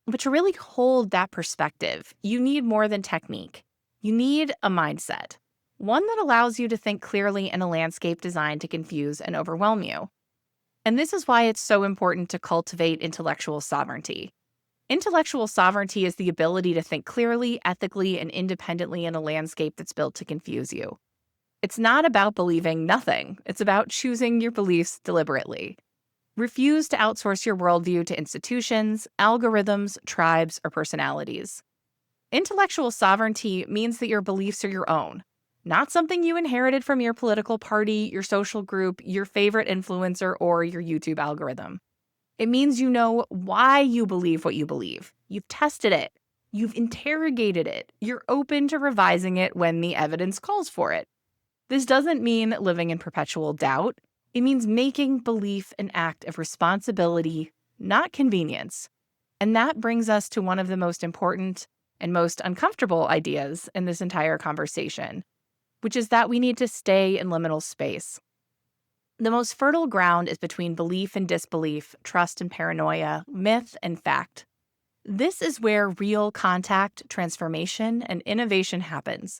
But to really hold that perspective, you need more than technique. You need a mindset, one that allows you to think clearly in a landscape designed to confuse and overwhelm you. And this is why it's so important to cultivate intellectual sovereignty. Intellectual sovereignty is the ability to think clearly, ethically, and independently in a landscape that's built to confuse you. It's not about believing nothing. It's about choosing your beliefs deliberately. Refuse to outsource your worldview to institutions, algorithms, tribes, or personalities. Intellectual sovereignty means that your beliefs are your own, not something you inherited from your political party, your social group, your favorite influencer, or your YouTube algorithm. It means you know why you believe what you believe. You've tested it. You've interrogated it. You're open to revising it when the evidence calls for it. This doesn't mean living in perpetual doubt. It means making belief an act of responsibility, not convenience. And that brings us to one of the most important and most uncomfortable ideas in this entire conversation, which is that we need to stay in liminal space. The most fertile ground is between belief and disbelief, trust and paranoia, myth and fact. This is where real contact, transformation, and innovation happens.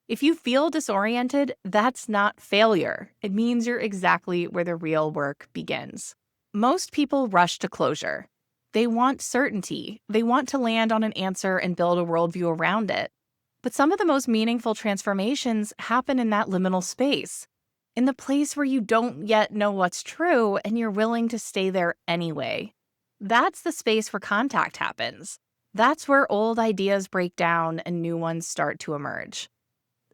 If you feel disoriented, that's not failure. It means you're exactly where the real work begins. Most people rush to closure. They want certainty. They want to land on an answer and build a worldview around it. But some of the most meaningful transformations happen in that liminal space, in the place where you don't yet know what's true and you're willing to stay there anyway. That's the space where contact happens. That's where old ideas break down and new ones start to emerge.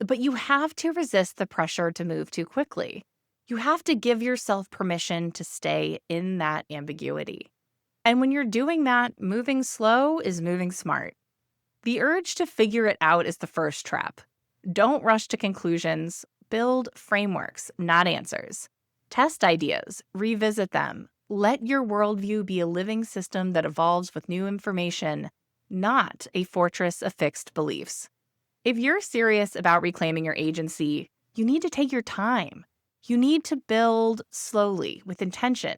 But you have to resist the pressure to move too quickly. You have to give yourself permission to stay in that ambiguity. And when you're doing that, moving slow is moving smart. The urge to figure it out is the first trap. Don't rush to conclusions. Build frameworks, not answers. Test ideas, revisit them. Let your worldview be a living system that evolves with new information, not a fortress of fixed beliefs. If you're serious about reclaiming your agency, you need to take your time. You need to build slowly with intention.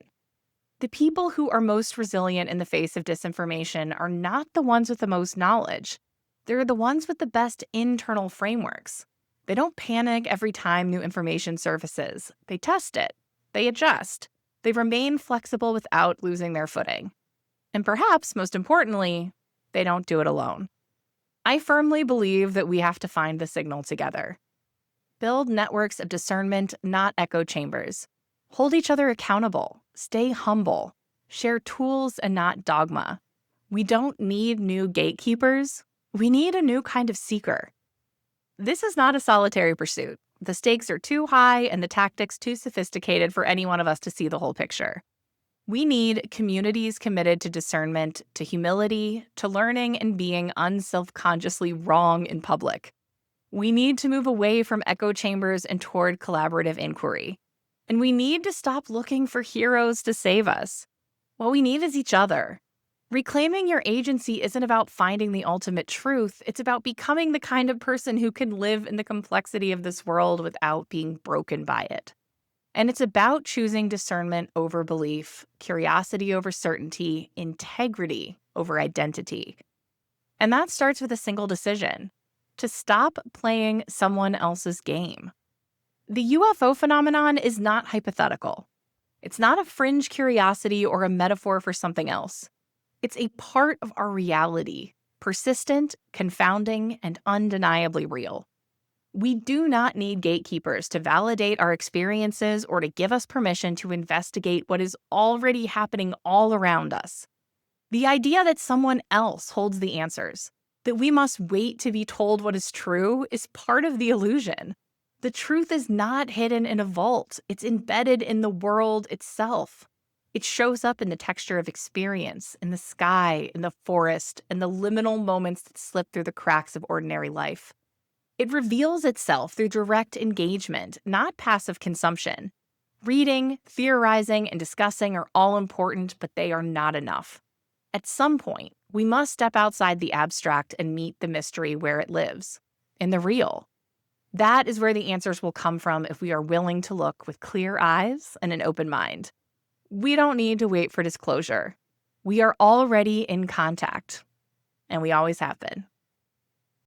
The people who are most resilient in the face of disinformation are not the ones with the most knowledge. They're the ones with the best internal frameworks. They don't panic every time new information surfaces. They test it. They adjust. They remain flexible without losing their footing. And perhaps, most importantly, they don't do it alone. I firmly believe that we have to find the signal together. Build networks of discernment, not echo chambers. Hold each other accountable. Stay humble. Share tools and not dogma. We don't need new gatekeepers. We need a new kind of seeker. This is not a solitary pursuit. The stakes are too high and the tactics too sophisticated for any one of us to see the whole picture. We need communities committed to discernment, to humility, to learning and being unself-consciously wrong in public. We need to move away from echo chambers and toward collaborative inquiry. And we need to stop looking for heroes to save us. What we need is each other. Reclaiming your agency isn't about finding the ultimate truth. It's about becoming the kind of person who can live in the complexity of this world without being broken by it. And it's about choosing discernment over belief, curiosity over certainty, integrity over identity. And that starts with a single decision: to stop playing someone else's game. The UFO phenomenon is not hypothetical. It's not a fringe curiosity or a metaphor for something else. It's a part of our reality, persistent, confounding, and undeniably real. We do not need gatekeepers to validate our experiences or to give us permission to investigate what is already happening all around us. The idea that someone else holds the answers, that we must wait to be told what is true, is part of the illusion. The truth is not hidden in a vault. It's embedded in the world itself. It shows up in the texture of experience, in the sky, in the forest, in the liminal moments that slip through the cracks of ordinary life. It reveals itself through direct engagement, not passive consumption. Reading, theorizing, and discussing are all important, but they are not enough. At some point, we must step outside the abstract and meet the mystery where it lives, in the real. That is where the answers will come from if we are willing to look with clear eyes and an open mind. We don't need to wait for disclosure. We are already in contact, and we always have been.